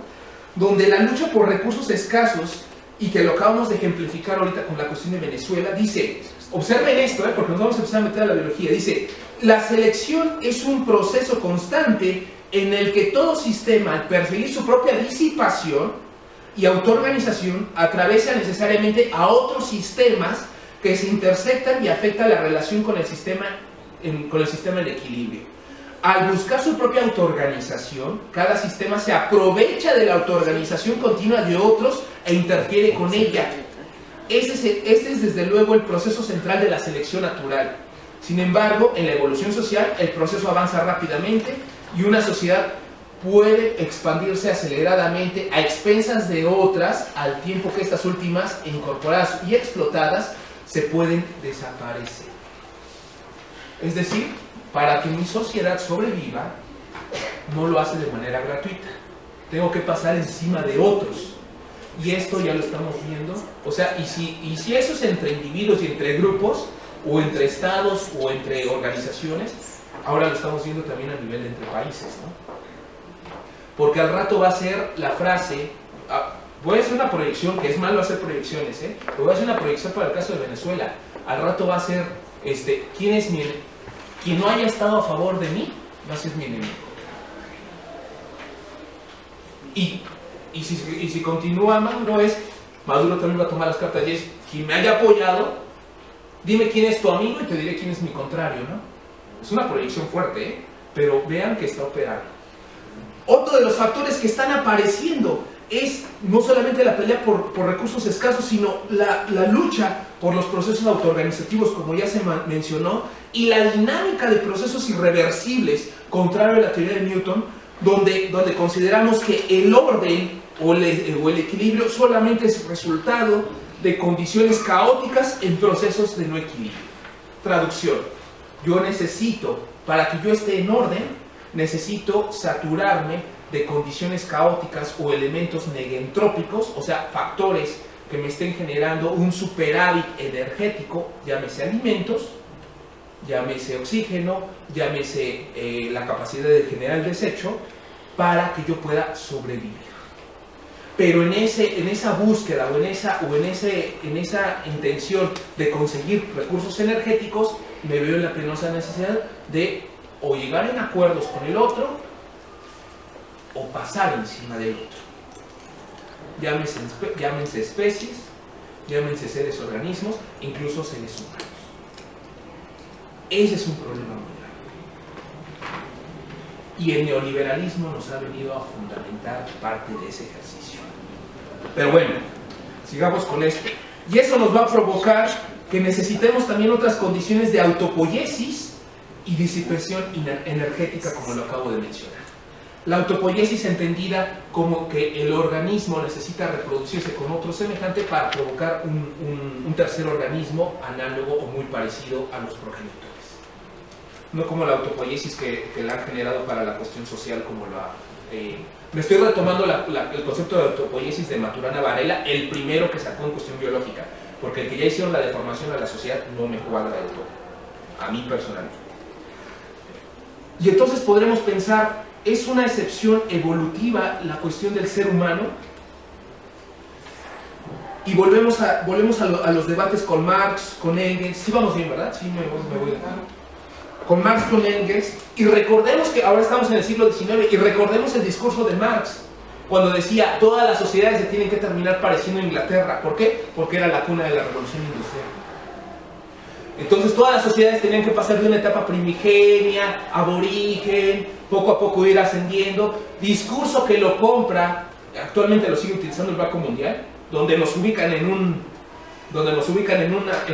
donde la lucha por recursos escasos, y que lo acabamos de ejemplificar ahorita con la cuestión de Venezuela, dice, observen esto, porque nos vamos a empezar a meter a la biología, dice: la selección es un proceso constante en el que todo sistema, al perseguir su propia disipación y autoorganización, atraviesa necesariamente a otros sistemas que se intersectan y afectan la relación con el sistema en equilibrio. Al buscar su propia autoorganización, cada sistema se aprovecha de la autoorganización continua de otros e interfiere con ella. Este es desde luego el proceso central de la selección natural. Sin embargo, en la evolución social, el proceso avanza rápidamente y una sociedad puede expandirse aceleradamente a expensas de otras, al tiempo que estas últimas, incorporadas y explotadas, se pueden desaparecer. Es decir, para que mi sociedad sobreviva, no lo hace de manera gratuita. Tengo que pasar encima de otros. Y esto ya lo estamos viendo. O sea, y si eso es entre individuos y entre grupos, o entre estados o entre organizaciones, ahora lo estamos viendo también a nivel de entre países, ¿no? Porque al rato va a ser la frase, voy a hacer una proyección, que es malo hacer proyecciones, pero voy a hacer una proyección para el caso de Venezuela. Al rato va a ser, quien no haya estado a favor de mí, va a ser mi enemigo. Y si continúa Maduro también va a tomar las cartas y es, quien me haya apoyado, dime quién es tu amigo y te diré quién es mi contrario, ¿no? Es una proyección fuerte, pero vean que está operando. Otro de los factores que están apareciendo es no solamente la pelea por recursos escasos, sino la lucha por los procesos autoorganizativos, como ya se mencionó, y la dinámica de procesos irreversibles, contrario a la teoría de Newton, donde consideramos que el orden o el equilibrio solamente es resultado de condiciones caóticas en procesos de no equilibrio. Traducción: yo necesito, para que yo esté en orden, necesito saturarme de condiciones caóticas o elementos negentrópicos, o sea, factores que me estén generando un superávit energético, llámese alimentos, llámese oxígeno, llámese la capacidad de generar desecho, para que yo pueda sobrevivir. Pero en esa búsqueda o en esa intención de conseguir recursos energéticos, me veo en la penosa necesidad de o llegar en acuerdos con el otro o pasar encima del otro. Llámense especies, llámense seres organismos, incluso seres humanos. Ese es un problema muy grave. Y el neoliberalismo nos ha venido a fundamentar parte de ese ejercicio. Pero bueno, sigamos con esto. Y eso nos va a provocar que necesitemos también otras condiciones de autopoiesis y disipación energética, como lo acabo de mencionar. La autopoiesis entendida como que el organismo necesita reproducirse con otro semejante para provocar un tercer organismo análogo o muy parecido a los progenitores. No como la autopoiesis que la han generado para la cuestión social, como me estoy retomando el concepto de autopoiesis de Maturana Varela, el primero que sacó en cuestión biológica, porque el que ya hicieron la deformación a la sociedad no me cuadra del todo, a mí personalmente. Y entonces podremos pensar, ¿es una excepción evolutiva la cuestión del ser humano? Y volvemos a los debates con Marx, con Engels. Sí vamos bien, ¿verdad? Sí, me voy de con Marx, con Engels, y recordemos que ahora estamos en el siglo XIX, y recordemos el discurso de Marx, cuando decía, todas las sociedades se tienen que terminar pareciendo a Inglaterra. ¿Por qué? Porque era la cuna de la revolución industrial. Entonces todas las sociedades tenían que pasar de una etapa primigenia, aborigen, poco a poco ir ascendiendo. Discurso que lo compra, actualmente lo sigue utilizando el Banco Mundial, donde nos ubican en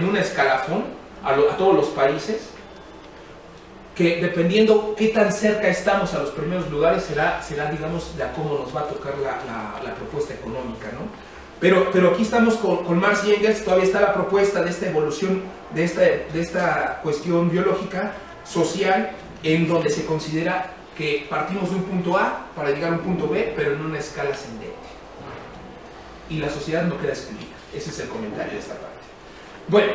un escalafón a todos los países, que dependiendo qué tan cerca estamos a los primeros lugares será digamos, de a cómo nos va a tocar la propuesta económica, ¿no? Pero aquí estamos con Marx y Engels, todavía está la propuesta de esta evolución, de esta cuestión biológica, social, en donde se considera que partimos de un punto A para llegar a un punto B, pero en una escala ascendente. Y la sociedad no queda excluida. Ese es el comentario de esta parte. Bueno,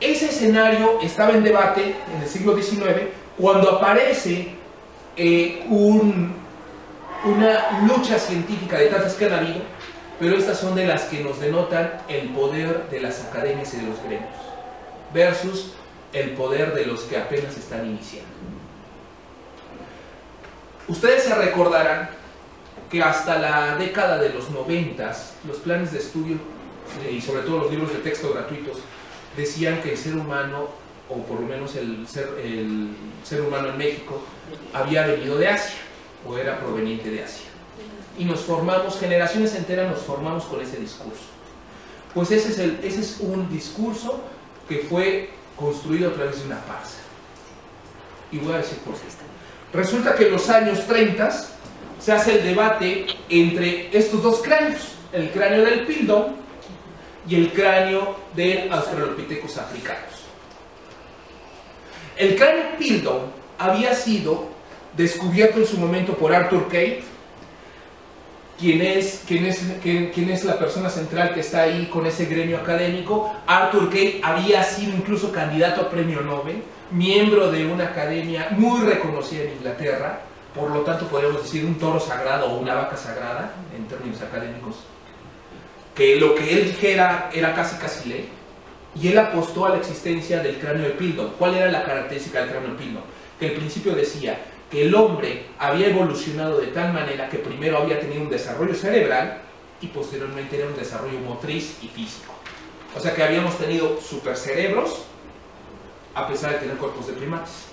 ese escenario estaba en debate en el siglo XIX cuando aparece una lucha científica de tantas que han habido, pero estas son de las que nos denotan el poder de las academias y de los gremios versus el poder de los que apenas están iniciando. Ustedes se recordarán que hasta la década de los 90 los planes de estudio y sobre todo los libros de texto gratuitos decían que el ser humano, o por lo menos el ser humano en México, había venido de Asia o era proveniente de Asia. Y nos formamos, generaciones enteras nos formamos con ese discurso. Pues ese es un discurso que fue construido a través de una farsa. Y voy a decir por qué. Resulta que en los años 30 se hace el debate entre estos dos cráneos, el cráneo del Piltdown y el cráneo de Australopithecus africanos. El cráneo Piltdown había sido descubierto en su momento por Arthur Keith ¿Quién es la persona central que está ahí con ese gremio académico? Arthur Keith había sido incluso candidato a premio Nobel, miembro de una academia muy reconocida en Inglaterra, por lo tanto podríamos decir un toro sagrado o una vaca sagrada en términos académicos, que lo que él dijera era casi ley, y él apostó a la existencia del cráneo de Piltdown. ¿Cuál era la característica del cráneo de Piltdown? Que el principio decía que el hombre había evolucionado de tal manera que primero había tenido un desarrollo cerebral y posteriormente era un desarrollo motriz y físico. O sea que habíamos tenido supercerebros a pesar de tener cuerpos de primates.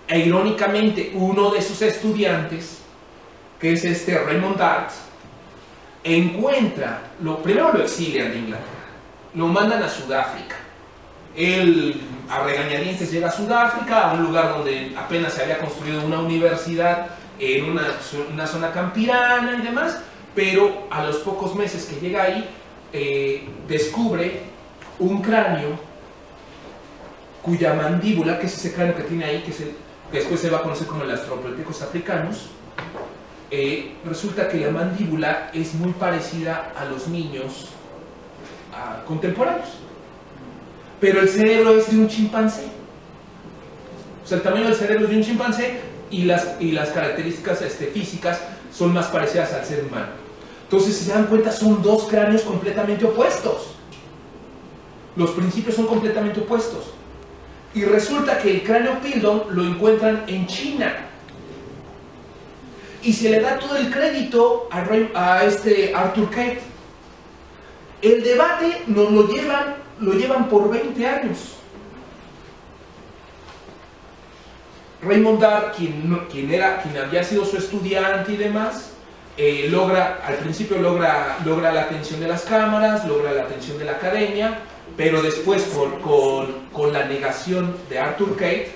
E irónicamente, uno de sus estudiantes, que es este Raymond Dart, encuentra, primero lo exilian de Inglaterra, lo mandan a Sudáfrica. Él a regañadientes llega a Sudáfrica, a un lugar donde apenas se había construido una universidad en una zona campirana y demás, pero a los pocos meses que llega ahí, descubre un cráneo cuya mandíbula, que es ese cráneo que tiene ahí, que después se va a conocer como el Australopithecus africanus, resulta que la mandíbula es muy parecida a los niños contemporáneos, pero el cerebro es de un chimpancé. O sea, el tamaño del cerebro es de un chimpancé y las características físicas son más parecidas al ser humano. Entonces, si se dan cuenta, son dos cráneos completamente opuestos. Los principios son completamente opuestos. Y resulta que el cráneo Piltdown lo encuentran en China. Y se le da todo el crédito a Arthur Keith. El debate nos lo llevan por 20 años. Raymond Dart, quien había sido su estudiante y demás, al principio logra la atención de las cámaras, logra la atención de la academia, pero después con la negación de Arthur Keith,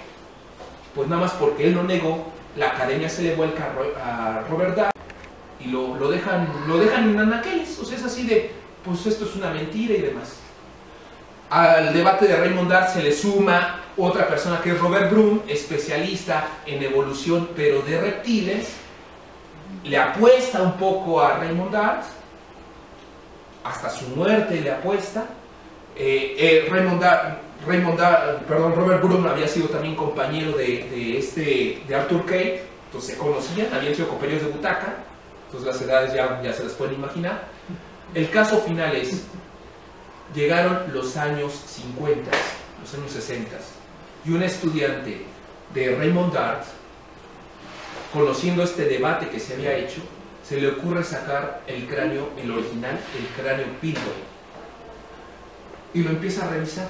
pues nada más porque él lo negó, la academia se le vuelca a Robert Dart y lo dejan en anaqueles. O sea, es así de, pues esto es una mentira y demás. Al debate de Raymond Dart se le suma otra persona que es Robert Broom, especialista en evolución pero de reptiles. Le apuesta un poco a Raymond Dart, hasta su muerte le apuesta. Robert Broom había sido también compañero de Arthur Keith, entonces se conocían, habían sido compañeros de butaca, entonces las edades ya se las pueden imaginar. El caso final es, llegaron los años 50, los años 60, y un estudiante de Raymond Dart, conociendo este debate que se había hecho, se le ocurre sacar el cráneo, el original, el cráneo Piltdown, y lo empieza a revisar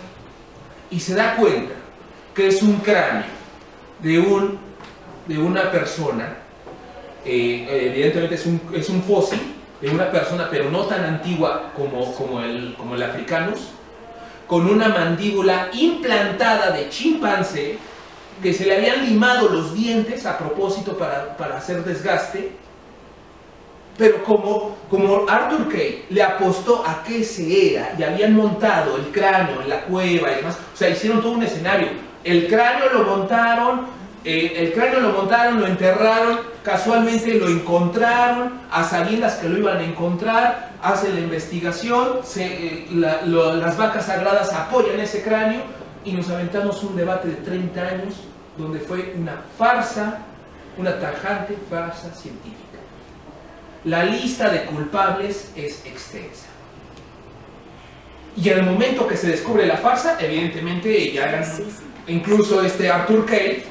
y se da cuenta que es un cráneo de una persona, evidentemente es un fósil de una persona, pero no tan antigua como el Africanus, con una mandíbula implantada de chimpancé, que se le habían limado los dientes a propósito para hacer desgaste. Pero como Arthur Keith le apostó a qué se era y habían montado el cráneo en la cueva y demás, o sea, hicieron todo un escenario. El cráneo lo montaron, lo enterraron, casualmente lo encontraron, a sabiendas que lo iban a encontrar, hacen la investigación, las vacas sagradas apoyan ese cráneo y nos aventamos un debate de 30 años donde fue una farsa, una tajante farsa científica. La lista de culpables es extensa. Y en el momento que se descubre la farsa, evidentemente ya eran, incluso Arthur Keith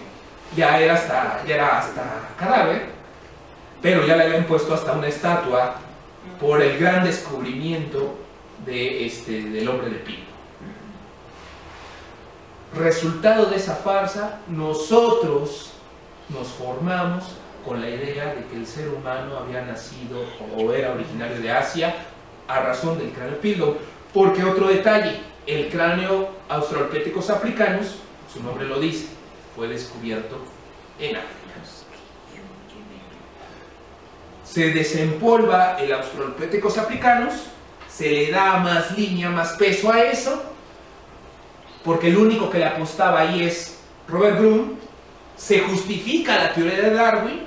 ya era hasta cadáver, pero ya le habían puesto hasta una estatua por el gran descubrimiento del hombre de Piltdown. Resultado de esa farsa, nosotros nos formamos con la idea de que el ser humano había nacido o era originario de Asia a razón del cráneo Piltdown. Porque otro detalle, el cráneo Australopithecus africanus, su nombre lo dice, fue descubierto en África. Se desempolva el Australopithecus africanus, se le da más línea, más peso a eso, porque el único que le apostaba ahí es Robert Broom. Se justifica la teoría de Darwin,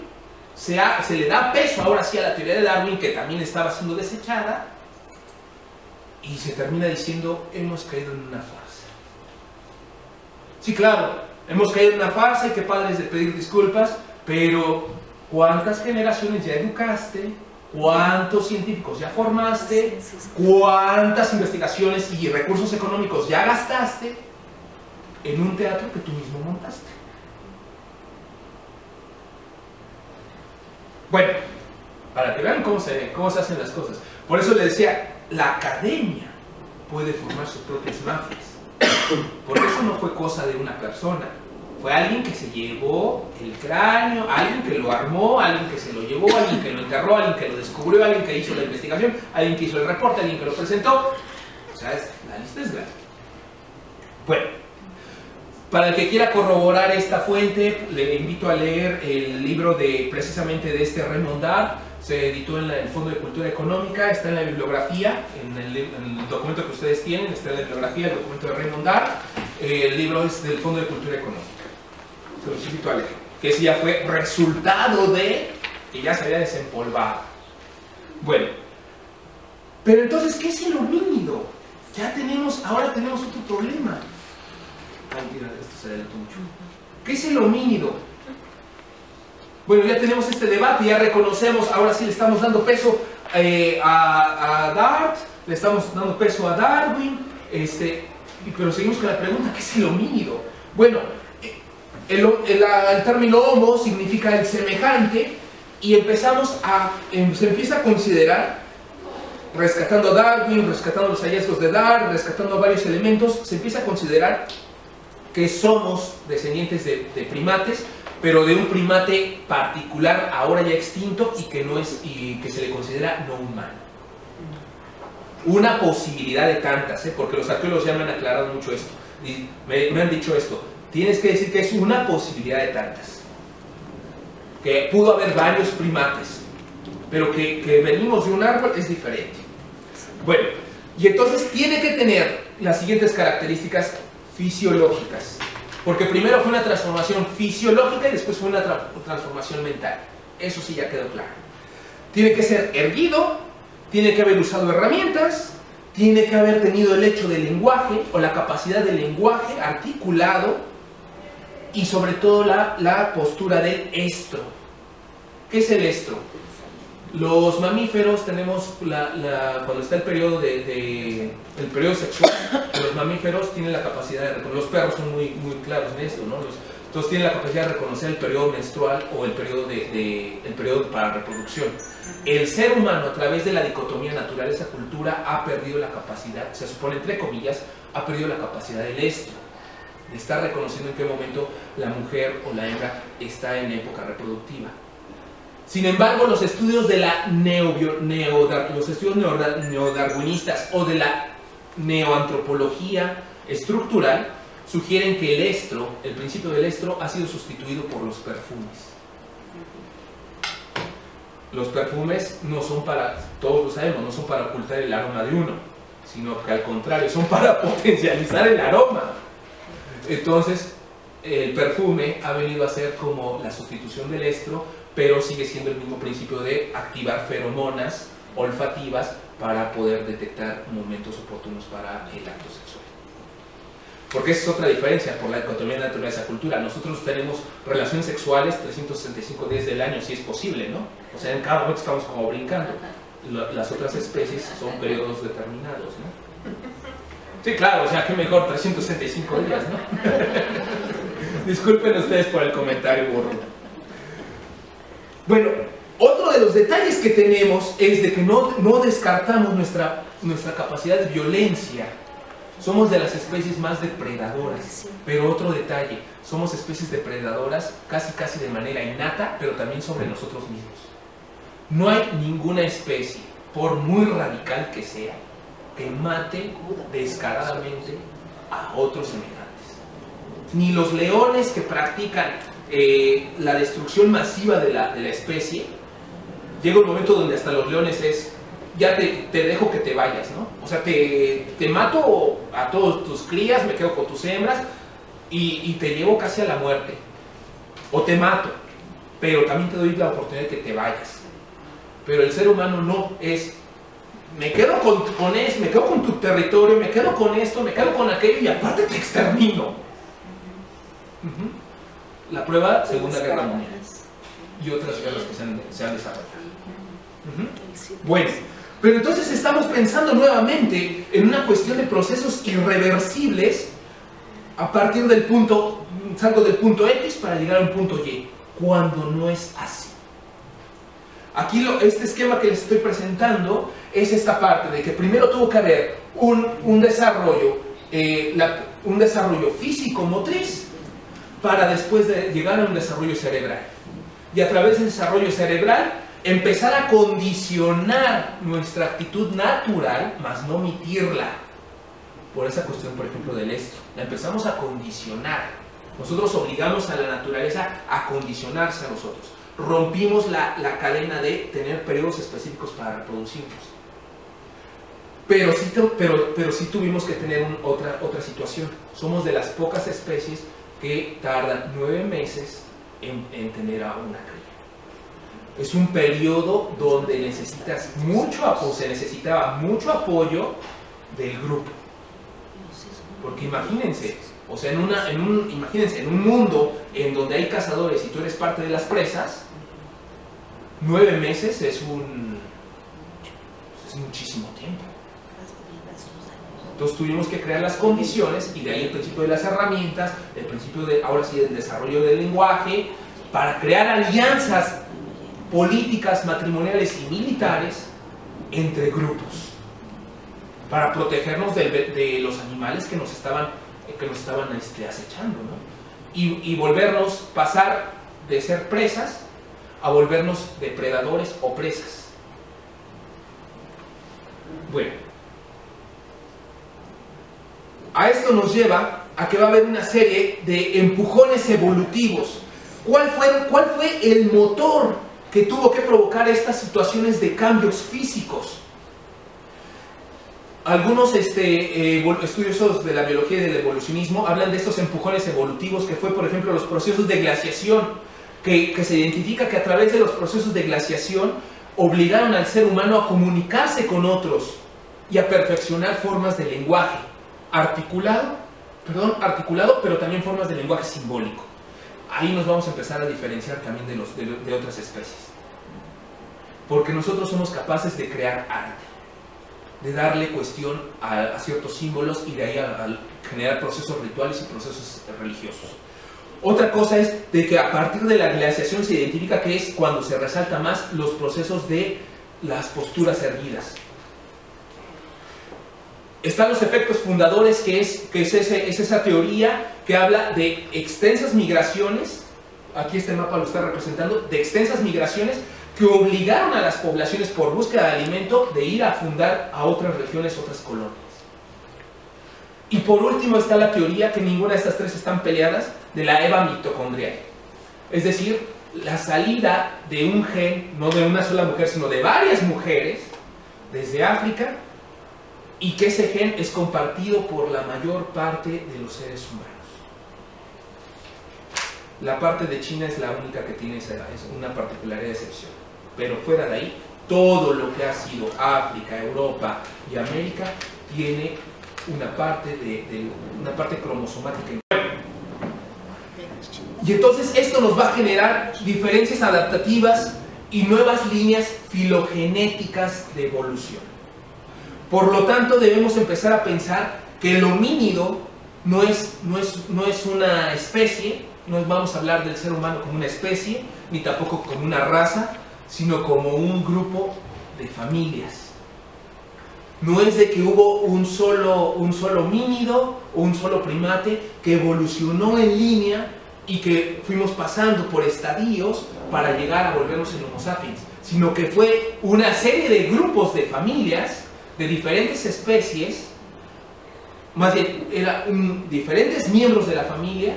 se le da peso ahora sí a la teoría de Darwin, que también estaba siendo desechada, y se termina diciendo, hemos caído en una farsa. Sí, claro, hemos caído en una farsa, y qué padre es de pedir disculpas, pero ¿cuántas generaciones ya educaste? ¿Cuántos científicos ya formaste? ¿Cuántas investigaciones y recursos económicos ya gastaste en un teatro que tú mismo montaste? Bueno, para que vean cómo se hacen las cosas. Por eso les decía, la academia puede formar sus propias mafias. Porque eso no fue cosa de una persona. Fue alguien que se llevó el cráneo, alguien que lo armó, alguien que se lo llevó, alguien que lo enterró, alguien que lo descubrió, alguien que hizo la investigación, alguien que hizo el reporte, alguien que lo presentó. O sea, la lista es grande. Bueno, para el que quiera corroborar esta fuente, le invito a leer el libro precisamente de este Raymond Dart. Se editó en el Fondo de Cultura Económica, está en la bibliografía, en el documento que ustedes tienen, está en la bibliografía, el documento de Raymond Dart. El libro es del Fondo de Cultura Económica. Se los invito a leer. Que ese ya fue resultado de que ya se había desempolvado. Bueno, pero entonces, ¿qué es el homínido? Ahora tenemos otro problema. Ay, mira, esto se adelantó mucho. ¿Qué es el homínido? Bueno, ya tenemos este debate, ya reconocemos, ahora sí le estamos dando peso a Dart, le estamos dando peso a Darwin, pero seguimos con la pregunta, ¿qué es el homínido? Bueno, el término homo significa el semejante, y se empieza a considerar, rescatando a Darwin, rescatando los hallazgos de Dart, rescatando varios elementos, se empieza a considerar que somos descendientes de primates, pero de un primate particular, ahora ya extinto, y que se le considera no humano. Una posibilidad de tantas, porque los arqueólogos ya me han aclarado mucho esto, me han dicho esto, tienes que decir que es una posibilidad de tantas, que pudo haber varios primates, pero que venimos de un árbol es diferente. Bueno, y entonces tiene que tener las siguientes características fisiológicas, porque primero fue una transformación fisiológica y después fue una transformación mental. Eso sí ya quedó claro. Tiene que ser erguido, tiene que haber usado herramientas, tiene que haber tenido el hecho del lenguaje o la capacidad del lenguaje articulado, y sobre todo la postura del estro. ¿Qué es el estro? Los mamíferos tenemos, cuando está el periodo el periodo sexual, los mamíferos tienen la capacidad de reconocer, los perros son muy claros en esto, ¿no? Entonces tienen la capacidad de reconocer el periodo menstrual o el periodo para reproducción. El ser humano, a través de la dicotomía naturaleza-cultura, ha perdido la capacidad, se supone entre comillas, ha perdido la capacidad del estro, de estar reconociendo en qué momento la mujer o la hembra está en época reproductiva. Sin embargo, los estudios de los estudios neodarwinistas o de la neoantropología estructural sugieren que el estro, el principio del estro, ha sido sustituido por los perfumes. Los perfumes no son para, todos lo sabemos, no son para ocultar el aroma de uno, sino que al contrario, son para potencializar el aroma. Entonces, el perfume ha venido a ser como la sustitución del estro, pero sigue siendo el mismo principio de activar feromonas olfativas para poder detectar momentos oportunos para el acto sexual. Porque esa es otra diferencia por la dicotomía de naturaleza-cultura. Nosotros tenemos relaciones sexuales 365 días del año, si es posible, ¿no? O sea, en cada momento estamos como brincando. Las otras especies son periodos determinados, ¿no? Sí, claro, o sea, qué mejor 365 días, ¿no? Disculpen ustedes por el comentario burro. Bueno, otro de los detalles que tenemos es de que no descartamos nuestra capacidad de violencia. Somos de las especies más depredadoras, pero otro detalle, somos especies depredadoras casi de manera innata, pero también sobre nosotros mismos. No hay ninguna especie, por muy radical que sea, que mate descaradamente a otros semejantes. Ni los leones que practican la destrucción masiva de la especie. Llega un momento donde hasta los leones es, ya te dejo que te vayas, ¿no? O sea, te mato a todos tus crías, me quedo con tus hembras y te llevo casi a la muerte, o te mato. pero también te doy la oportunidad de que te vayas. Pero el ser humano no es, me quedo con esto, me quedo con tu territorio, me quedo con esto, me quedo con aquello y aparte te extermino. La prueba, Segunda Guerra Mundial y otras guerras que se han desarrollado. Bueno, pero entonces estamos pensando nuevamente en una cuestión de procesos irreversibles a partir del punto, salgo del punto X para llegar a un punto Y, cuando no es así. Aquí este esquema que les estoy presentando es esta parte de que primero tuvo que haber un desarrollo físico-motriz para después de llegar a un desarrollo cerebral. Y a través del desarrollo cerebral empezar a condicionar nuestra actitud natural, más no omitirla. Por esa cuestión, por ejemplo, del estro. La empezamos a condicionar. Nosotros obligamos a la naturaleza a condicionarse a nosotros. Rompimos la cadena de tener periodos específicos para reproducirnos. Pero sí tuvimos que tener otra situación. Somos de las pocas especies que tardan 9 meses en tener a una cría. Es un periodo donde se necesitaba mucho apoyo del grupo. Porque imagínense, o sea, imagínense, en un mundo en donde hay cazadores y tú eres parte de las presas, 9 meses es muchísimo tiempo. Entonces tuvimos que crear las condiciones, y de ahí el principio de las herramientas, el principio ahora sí, del desarrollo del lenguaje, para crear alianzas políticas, matrimoniales y militares entre grupos, para protegernos de los animales que nos estaban acechando, ¿no? Y volvernos, pasar de ser presas a volvernos depredadores o presas. Bueno, a esto nos lleva a que va a haber una serie de empujones evolutivos. ¿Cuál fue el motor que tuvo que provocar estas situaciones de cambios físicos? Algunos estudiosos de la biología y del evolucionismo hablan de estos empujones evolutivos, que fue, por ejemplo, los procesos de glaciación, que se identifica que a través de los procesos de glaciación obligaron al ser humano a comunicarse con otros y a perfeccionar formas de lenguaje articulado, pero también formas de lenguaje simbólico. Ahí nos vamos a empezar a diferenciar también de otras especies, porque nosotros somos capaces de crear arte, de darle cuestión a ciertos símbolos y de ahí a generar procesos rituales y procesos religiosos. Otra cosa es de que a partir de la glaciación se identifica que es cuando se resalta más los procesos de las posturas erguidas. Están los efectos fundadores, que es esa teoría que habla de extensas migraciones. Aquí este mapa lo está representando, de extensas migraciones que obligaron a las poblaciones por búsqueda de alimento de ir a fundar a otras regiones, otras colonias. Y por último está la teoría, que ninguna de estas tres están peleadas, de la EVA mitocondrial. Es decir, la salida de un gen, no de una sola mujer, sino de varias mujeres, desde África, y que ese gen es compartido por la mayor parte de los seres humanos. La parte de China es la única que tiene es una particularidad de excepción. Pero fuera de ahí, todo lo que ha sido África, Europa y América tiene una parte cromosomática. Y entonces esto nos va a generar diferencias adaptativas y nuevas líneas filogenéticas de evolución. Por lo tanto, debemos empezar a pensar que el homínido no es una especie. No vamos a hablar del ser humano como una especie, ni tampoco como una raza, sino como un grupo de familias. No es de que hubo un solo homínido o un solo primate que evolucionó en línea y que fuimos pasando por estadios para llegar a volvernos en Homo sapiens, sino que fue una serie de grupos de familias de diferentes especies, más bien eran diferentes miembros de la familia,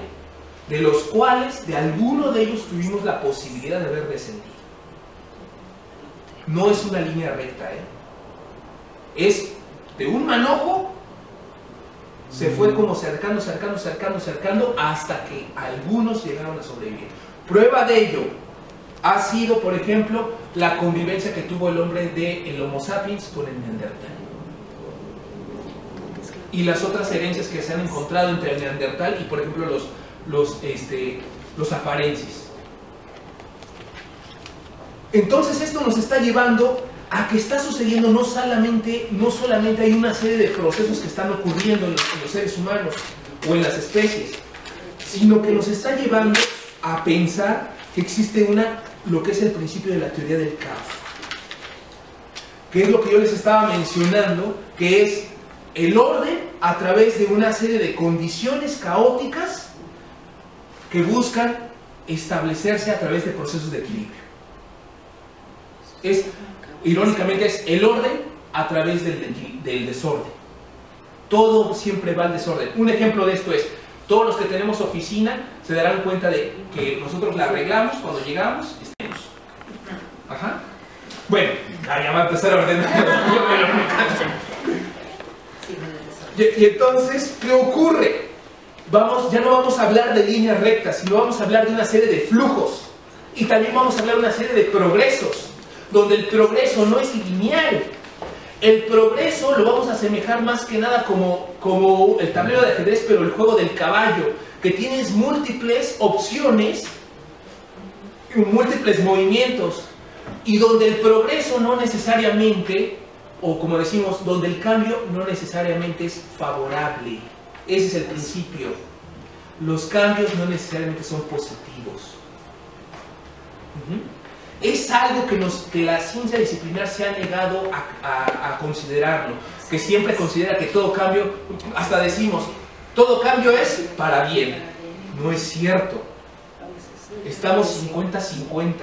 de los cuales de alguno de ellos tuvimos la posibilidad de haber descendido. No es una línea recta, es de un manojo, se fue como cercando hasta que algunos llegaron a sobrevivir. Prueba de ello, ha sido, por ejemplo, la convivencia que tuvo el hombre del Homo sapiens con el Neandertal. Y las otras herencias que se han encontrado entre el Neandertal y, por ejemplo, los afarenses. Entonces esto nos está llevando a que está sucediendo no solamente hay una serie de procesos que están ocurriendo en los seres humanos o en las especies, sino que nos está llevando a pensar que existe lo que es el principio de la teoría del caos, que es lo que yo les estaba mencionando, que es el orden a través de una serie de condiciones caóticas que buscan establecerse a través de procesos de equilibrio. Irónicamente es el orden a través del desorden. Todo siempre va al desorden. Un ejemplo de esto es, todos los que tenemos oficina se darán cuenta de que nosotros la arreglamos cuando llegamos, estemos. Ajá. Bueno, ya va a empezar a ordenar. Y entonces, ¿qué ocurre? Ya no vamos a hablar de líneas rectas, sino vamos a hablar de una serie de flujos. Y también vamos a hablar de una serie de progresos, donde el progreso no es lineal. El progreso lo vamos a asemejar más que nada como el tablero de ajedrez, pero el juego del caballo, que tienes múltiples opciones, múltiples movimientos, y donde el progreso no necesariamente, o como decimos, donde el cambio no necesariamente es favorable. Ese es el principio. Los cambios no necesariamente son positivos. Es algo que la ciencia disciplinar se ha negado a considerarlo, que siempre considera que todo cambio, hasta decimos, todo cambio es para bien. No es cierto. Estamos 50-50.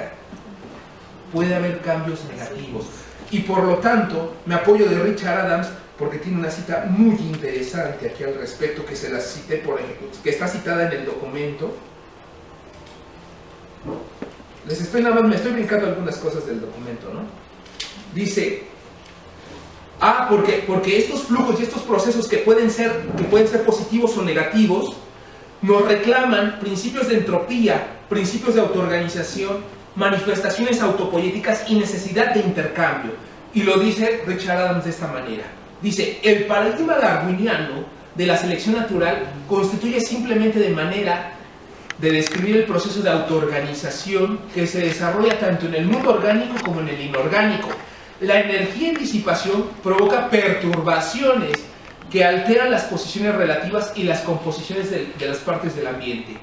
Puede haber cambios negativos. Y por lo tanto, me apoyo de Richard Adams, porque tiene una cita muy interesante aquí al respecto, que se la cité, por ejemplo, que está citada en el documento. Me estoy brincando algunas cosas del documento, ¿no? Dice, porque estos flujos y estos procesos que pueden ser positivos o negativos, nos reclaman principios de entropía, principios de autoorganización, manifestaciones autopoéticas y necesidad de intercambio. Y lo dice Richard Adams de esta manera. Dice, el paradigma darwiniano de la selección natural constituye simplemente de manera de describir el proceso de autoorganización que se desarrolla tanto en el mundo orgánico como en el inorgánico. La energía en disipación provoca perturbaciones que alteran las posiciones relativas y las composiciones de las partes del ambiente.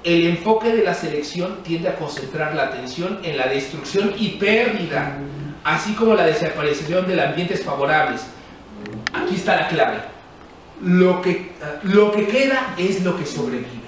El enfoque de la selección tiende a concentrar la atención en la destrucción y pérdida, así como la desaparición de ambientes favorables. Aquí está la clave. Lo que queda es lo que sobrevive.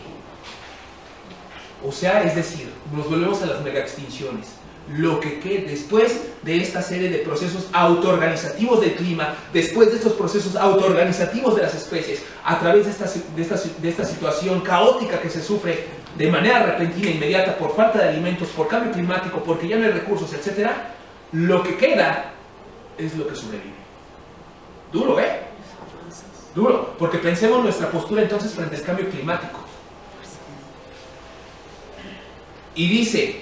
O sea, es decir, nos volvemos a las megaextinciones. Lo que queda después de esta serie de procesos autoorganizativos del clima, después de estos procesos autoorganizativos de las especies, a través de esta situación caótica que se sufre de manera repentina e inmediata por falta de alimentos, por cambio climático, porque ya no hay recursos, etc., lo que queda es lo que sobrevive. Duro, ¿eh? Duro, porque pensemos nuestra postura entonces frente al cambio climático. Y dice,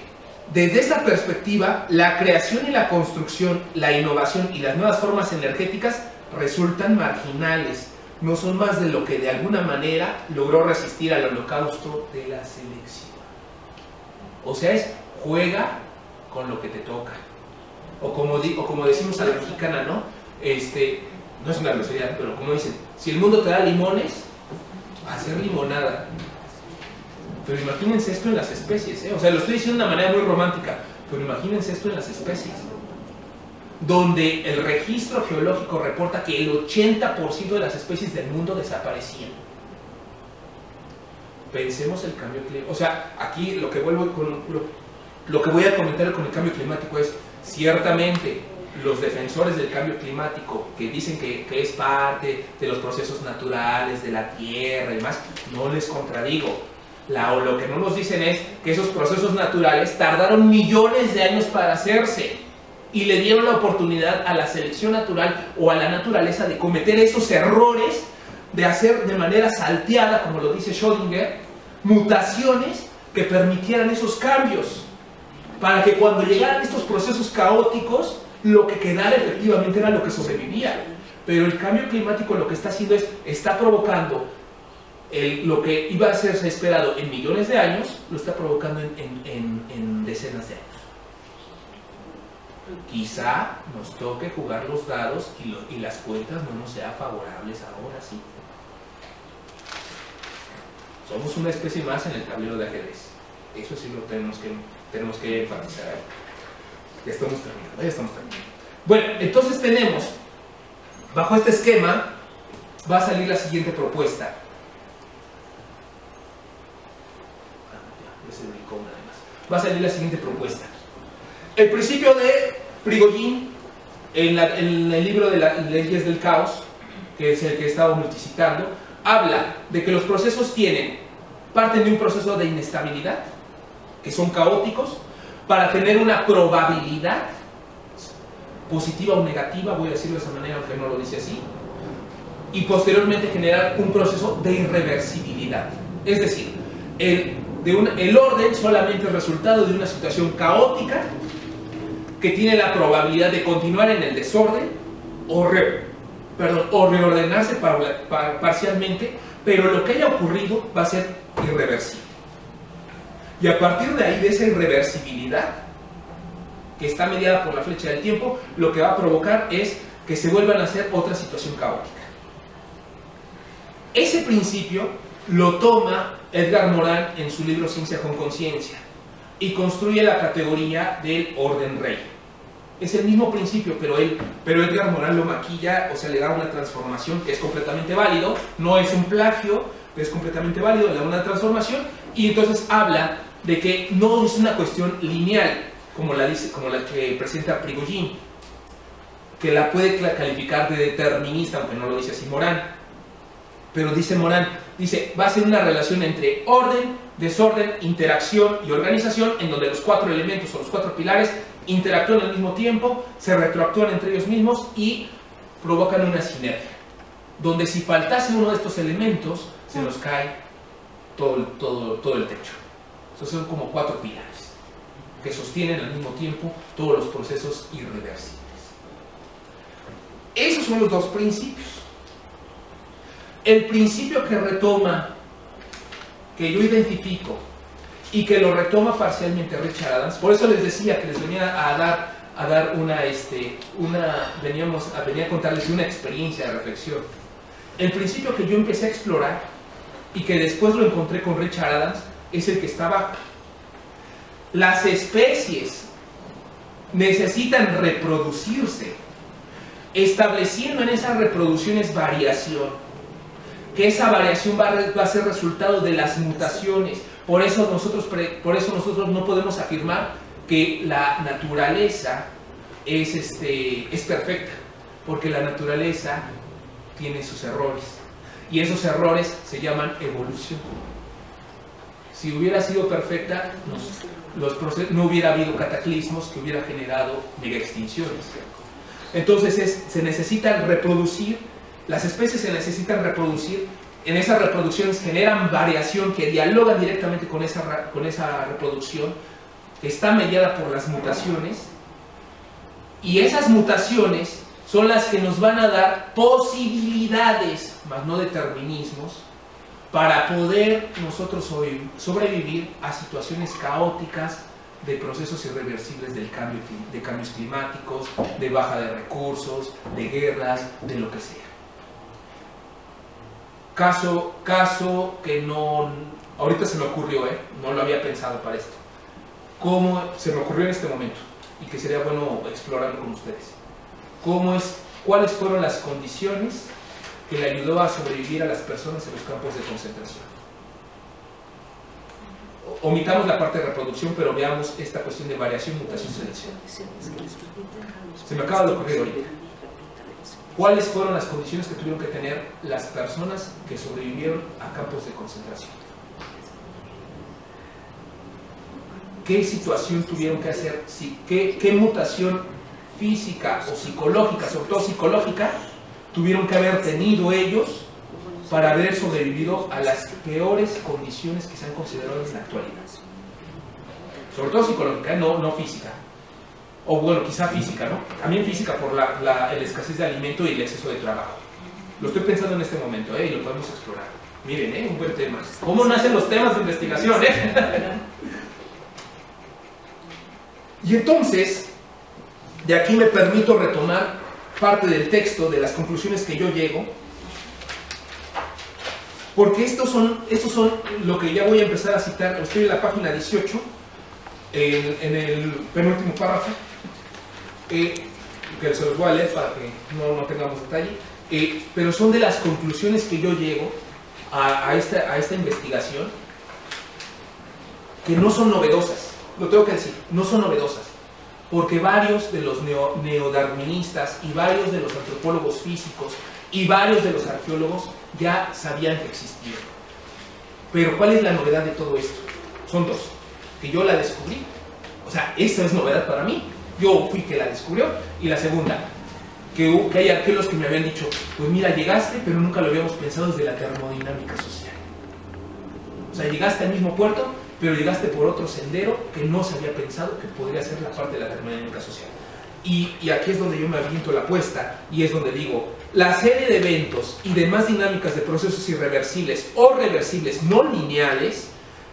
desde esta perspectiva, la creación y la construcción, la innovación y las nuevas formas energéticas resultan marginales. No son más de lo que de alguna manera logró resistir al holocausto de la selección. O sea, juega con lo que te toca. O como decimos a la mexicana, ¿no? No es una grosería, pero como dicen, si el mundo te da limones, hacer limonada. Pero imagínense esto en las especies, ¿eh? O sea, lo estoy diciendo de una manera muy romántica, pero imagínense esto en las especies, donde el registro geológico reporta que el 80% de las especies del mundo desaparecían. Pensemos el cambio climático. O sea, aquí lo que voy a comentar con el cambio climático es, ciertamente, los defensores del cambio climático, que dicen que es parte de los procesos naturales de la Tierra y demás, no les contradigo. Lo que no nos dicen es que esos procesos naturales tardaron millones de años para hacerse y le dieron la oportunidad a la selección natural o a la naturaleza de cometer esos errores, de hacer de manera salteada, como lo dice Schrödinger, mutaciones que permitieran esos cambios. para que cuando llegaran estos procesos caóticos, lo que quedara efectivamente era lo que sobrevivía. Pero el cambio climático lo que está haciendo es, está provocando lo que iba a ser esperado en millones de años, lo está provocando en decenas de años. Quizá nos toque jugar los dados y las cuentas no nos sean favorables ahora, sí. Somos una especie más en el tablero de ajedrez. Eso sí lo tenemos que enfatizar. Ya estamos terminando. Bueno, entonces tenemos, bajo este esquema, va a salir la siguiente propuesta. Va a salir la siguiente propuesta. El principio de Prigogine, en el libro de las leyes del caos, que es el que he estado multicitando, habla de que los procesos parten de un proceso de inestabilidad, que son caóticos, para tener una probabilidad positiva o negativa, voy a decirlo de esa manera aunque no lo dice así, y posteriormente generar un proceso de irreversibilidad. Es decir, el orden solamente es resultado de una situación caótica que tiene la probabilidad de continuar en el desorden o reordenarse parcialmente, pero lo que haya ocurrido va a ser irreversible. Y a partir de ahí, de esa irreversibilidad, que está mediada por la flecha del tiempo, lo que va a provocar es que se vuelvan a hacer otra situación caótica. Ese principio lo toma Edgar Morin en su libro Ciencia con Conciencia y construye la categoría del orden rey. Es el mismo principio, pero Edgar Morin lo maquilla, o sea, le da una transformación que es completamente válido, no es un plagio, pero es completamente válido, le da una transformación, y entonces habla de que no es una cuestión lineal, como la que presenta Prigogine, que la puede calificar de determinista, aunque no lo dice así Morin. Pero dice Morin, va a ser una relación entre orden, desorden, interacción y organización, en donde los 4 elementos o los 4 pilares interactúan al mismo tiempo, se retroactúan entre ellos mismos y provocan una sinergia, donde si faltase uno de estos elementos, se nos cae todo el techo. Esos son como 4 pilares que sostienen al mismo tiempo todos los procesos irreversibles. Esos son los 2 principios. El principio que retoma, que yo identifico y que lo retoma parcialmente Richard Adams, por eso les decía que les venía a dar venía a contarles una experiencia de reflexión. El principio que yo empecé a explorar y que después lo encontré con Richard Adams es el que está abajo. Las especies necesitan reproducirse, estableciendo en esas reproducciones variación, que esa variación va a ser resultado de las mutaciones. Por eso nosotros no podemos afirmar que la naturaleza es perfecta, porque la naturaleza tiene sus errores, y esos errores se llaman evolución. Si hubiera sido perfecta, no hubiera habido cataclismos que hubieran generado mega extinciones. Entonces se necesitan reproducir, las especies se necesitan reproducir, en esas reproducciones generan variación que dialoga directamente con esa reproducción, que está mediada por las mutaciones, y esas mutaciones son las que nos van a dar posibilidades, más no determinismos, para poder nosotros sobrevivir a situaciones caóticas de procesos irreversibles de cambios climáticos, de baja de recursos, de guerras, de lo que sea. Caso que no, ahorita se me ocurrió, no lo había pensado para esto, cómo se me ocurrió en este momento, y que sería bueno explorarlo con ustedes. ¿Cuáles fueron las condiciones que le ayudó a sobrevivir a las personas en los campos de concentración? Omitamos la parte de reproducción, pero veamos esta cuestión de variación, mutación, selección. Se me acaba de ocurrir ahorita. ¿Cuáles fueron las condiciones que tuvieron que tener las personas que sobrevivieron a campos de concentración? ¿Qué situación tuvieron que hacer? ¿Qué mutación física o psicológica, sobre todo psicológica, tuvieron que haber tenido ellos para haber sobrevivido a las peores condiciones que se han considerado en la actualidad? sobre todo psicológica, no física, o bueno, quizá física, ¿no? También física por la escasez de alimento y el exceso de trabajo. Lo estoy pensando en este momento, y lo podemos explorar. Miren, un buen tema. ¿Cómo nacen los temas de investigación, Y entonces, de aquí me permito retomar parte del texto, de las conclusiones que yo llego, porque estos son lo que ya voy a empezar a citar. Estoy en la página 18, en el penúltimo párrafo, que se los voy a leer para que no tengamos detalle, pero son de las conclusiones que yo llego a esta investigación, que no son novedosas, lo tengo que decir, no son novedosas, porque varios de los neodarwinistas y varios de los antropólogos físicos y varios de los arqueólogos ya sabían que existían. Pero ¿cuál es la novedad de todo esto? Son dos, que yo la descubrí, o sea, esa es novedad para mí, yo fui que la descubrió, y la segunda, que hay arqueólogos que me habían dicho, pues mira, llegaste, pero nunca lo habíamos pensado desde la termodinámica social. O sea, llegaste al mismo puerto, pero llegaste por otro sendero que no se había pensado que podría ser la parte de la termodinámica social. Y aquí es donde yo me aviento la apuesta, y es donde digo, la serie de eventos y demás dinámicas de procesos irreversibles o reversibles no lineales,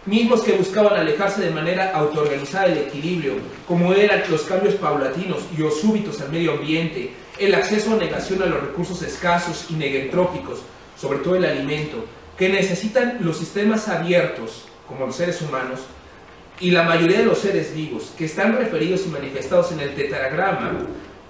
mismos que buscaban alejarse de manera autoorganizada del equilibrio, como eran los cambios paulatinos y o súbitos al medio ambiente, el acceso o negación a los recursos escasos y negentrópicos, sobre todo el alimento, que necesitan los sistemas abiertos, como los seres humanos, y la mayoría de los seres vivos, que están referidos y manifestados en el tetragrama,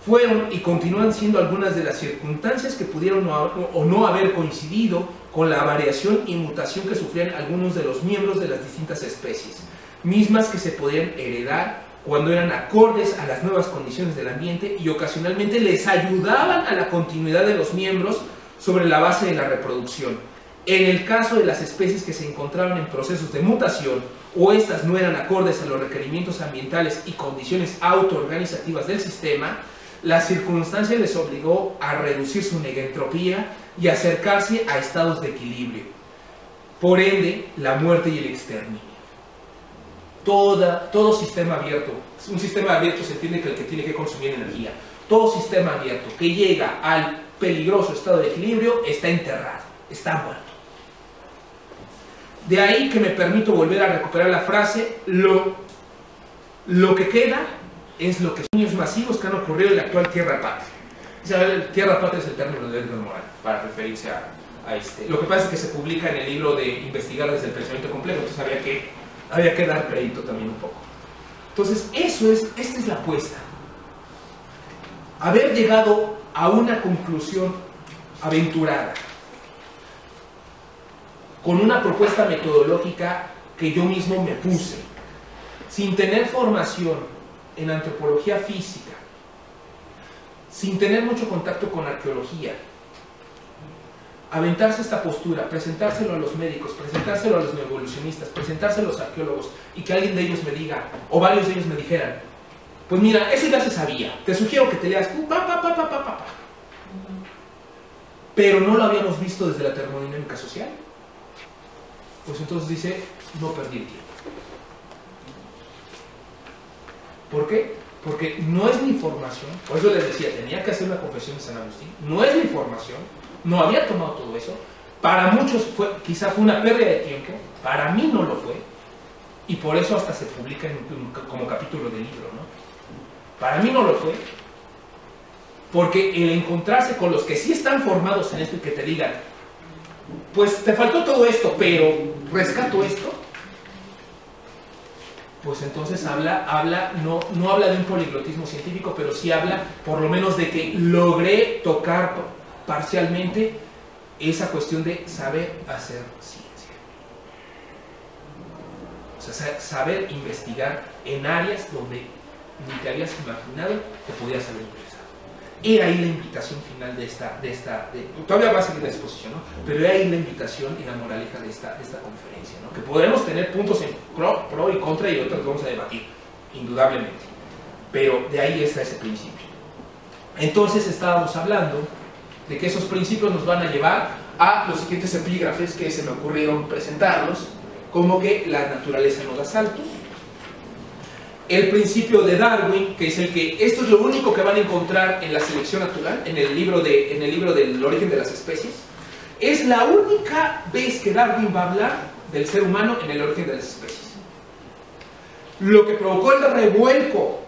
fueron y continúan siendo algunas de las circunstancias que pudieron o no haber coincidido con la variación y mutación que sufrían algunos de los miembros de las distintas especies, mismas que se podían heredar cuando eran acordes a las nuevas condiciones del ambiente y ocasionalmente les ayudaban a la continuidad de los miembros sobre la base de la reproducción. En el caso de las especies que se encontraban en procesos de mutación o estas no eran acordes a los requerimientos ambientales y condiciones autoorganizativas del sistema, la circunstancia les obligó a reducir su negentropía y acercarse a estados de equilibrio. Por ende, la muerte y el exterminio. Todo sistema abierto, un sistema abierto se entiende que el que tiene que consumir energía, todo sistema abierto que llega al peligroso estado de equilibrio está enterrado, está muerto. De ahí que me permito volver a recuperar la frase, lo que queda es lo que son daños masivos que han ocurrido en la actual tierra patria. O sea, tierra patria es el término de Edgar Morin para referirse a este. Lo que pasa es que se publica en el libro de Investigar desde el pensamiento complejo, entonces había que dar crédito también un poco. Entonces, esta es la apuesta. Haber llegado a una conclusión aventurada, con una propuesta metodológica que yo mismo me puse, sin tener formación en antropología física, sin tener mucho contacto con arqueología, aventarse esta postura, presentárselo a los médicos, presentárselo a los neoevolucionistas, presentárselo a los arqueólogos, y que alguien de ellos me diga, o varios de ellos me dijeran, pues mira, eso ya se sabía, te sugiero que te leas, pero no lo habíamos visto desde la termodinámica social. Pues entonces dice, no perdí el tiempo. ¿Por qué? Porque no es mi formación, por eso les decía, tenía que hacer una confesión de San Agustín, no es mi formación, no había tomado todo eso, para muchos quizá fue una pérdida de tiempo, para mí no lo fue, y por eso hasta se publica como capítulo de libro, ¿no? Para mí no lo fue, porque el encontrarse con los que sí están formados en esto y que te digan, pues te faltó todo esto, pero rescato esto, pues entonces no habla de un poliglotismo científico, pero sí habla por lo menos de que logré tocar parcialmente esa cuestión de saber hacer ciencia. O sea, saber investigar en áreas donde ni te habías imaginado que podías haber ingresado. Era ahí la invitación final todavía va a seguir la exposición, ¿no? Pero era ahí la invitación y la moraleja de esta conferencia, ¿no? Que podremos tener puntos en pro y contra y otros vamos a debatir, indudablemente. Pero de ahí está ese principio. Entonces estábamos hablando de que esos principios nos van a llevar a los siguientes epígrafes que se me ocurrieron presentarlos, como que la naturaleza no da saltos, el principio de Darwin, que es el que, esto es lo único que van a encontrar en la selección natural, en el libro del origen de las especies. Es la única vez que Darwin va a hablar del ser humano en el origen de las especies. Lo que provocó el revuelco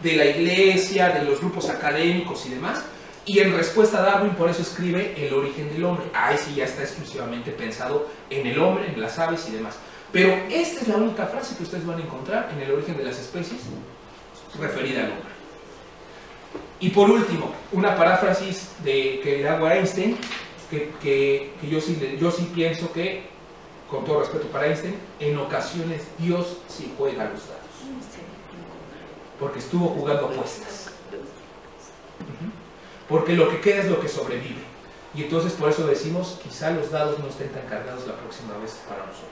de la iglesia, de los grupos académicos y demás, y en respuesta a Darwin por eso escribe El origen del hombre. Ahí sí ya está exclusivamente pensado en el hombre, en las aves y demás. Pero esta es la única frase que ustedes van a encontrar en El origen de las especies referida al hombre. Y por último, una paráfrasis que hago Einstein, que yo sí pienso que, con todo respeto para Einstein, en ocasiones Dios sí juega los dados. Porque estuvo jugando apuestas. Porque lo que queda es lo que sobrevive. Y entonces por eso decimos, quizá los dados no estén tan cargados la próxima vez para nosotros.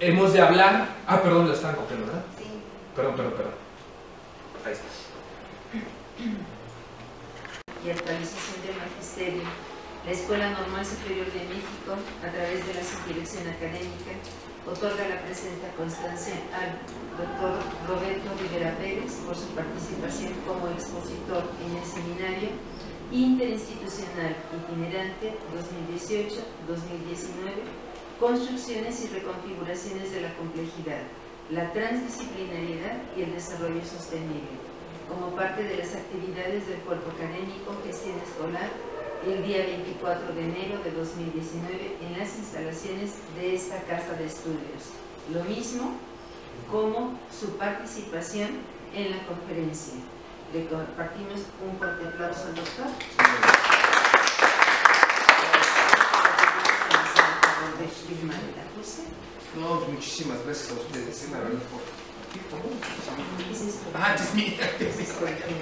Hemos de hablar... Ah, perdón, la están copiando, ¿verdad? Sí. Perdón. Ahí está. Y actualización del magisterio. La Escuela Normal Superior de México, a través de la subdirección académica, otorga la presente constancia al Dr. Roberto Rivera Pérez por su participación como expositor en el seminario interinstitucional itinerante 2018-2019, Construcciones y reconfiguraciones de la complejidad, la transdisciplinariedad y el desarrollo sostenible, como parte de las actividades del cuerpo académico Gestión Escolar, el día 24 de enero de 2019 en las instalaciones de esta casa de estudios, lo mismo como su participación en la conferencia. Le compartimos un fuerte aplauso al doctor. No, muchísimas gracias a ustedes, la verdad, por... ¿Es esto? Ah, es mía. ¿Es esto aquí?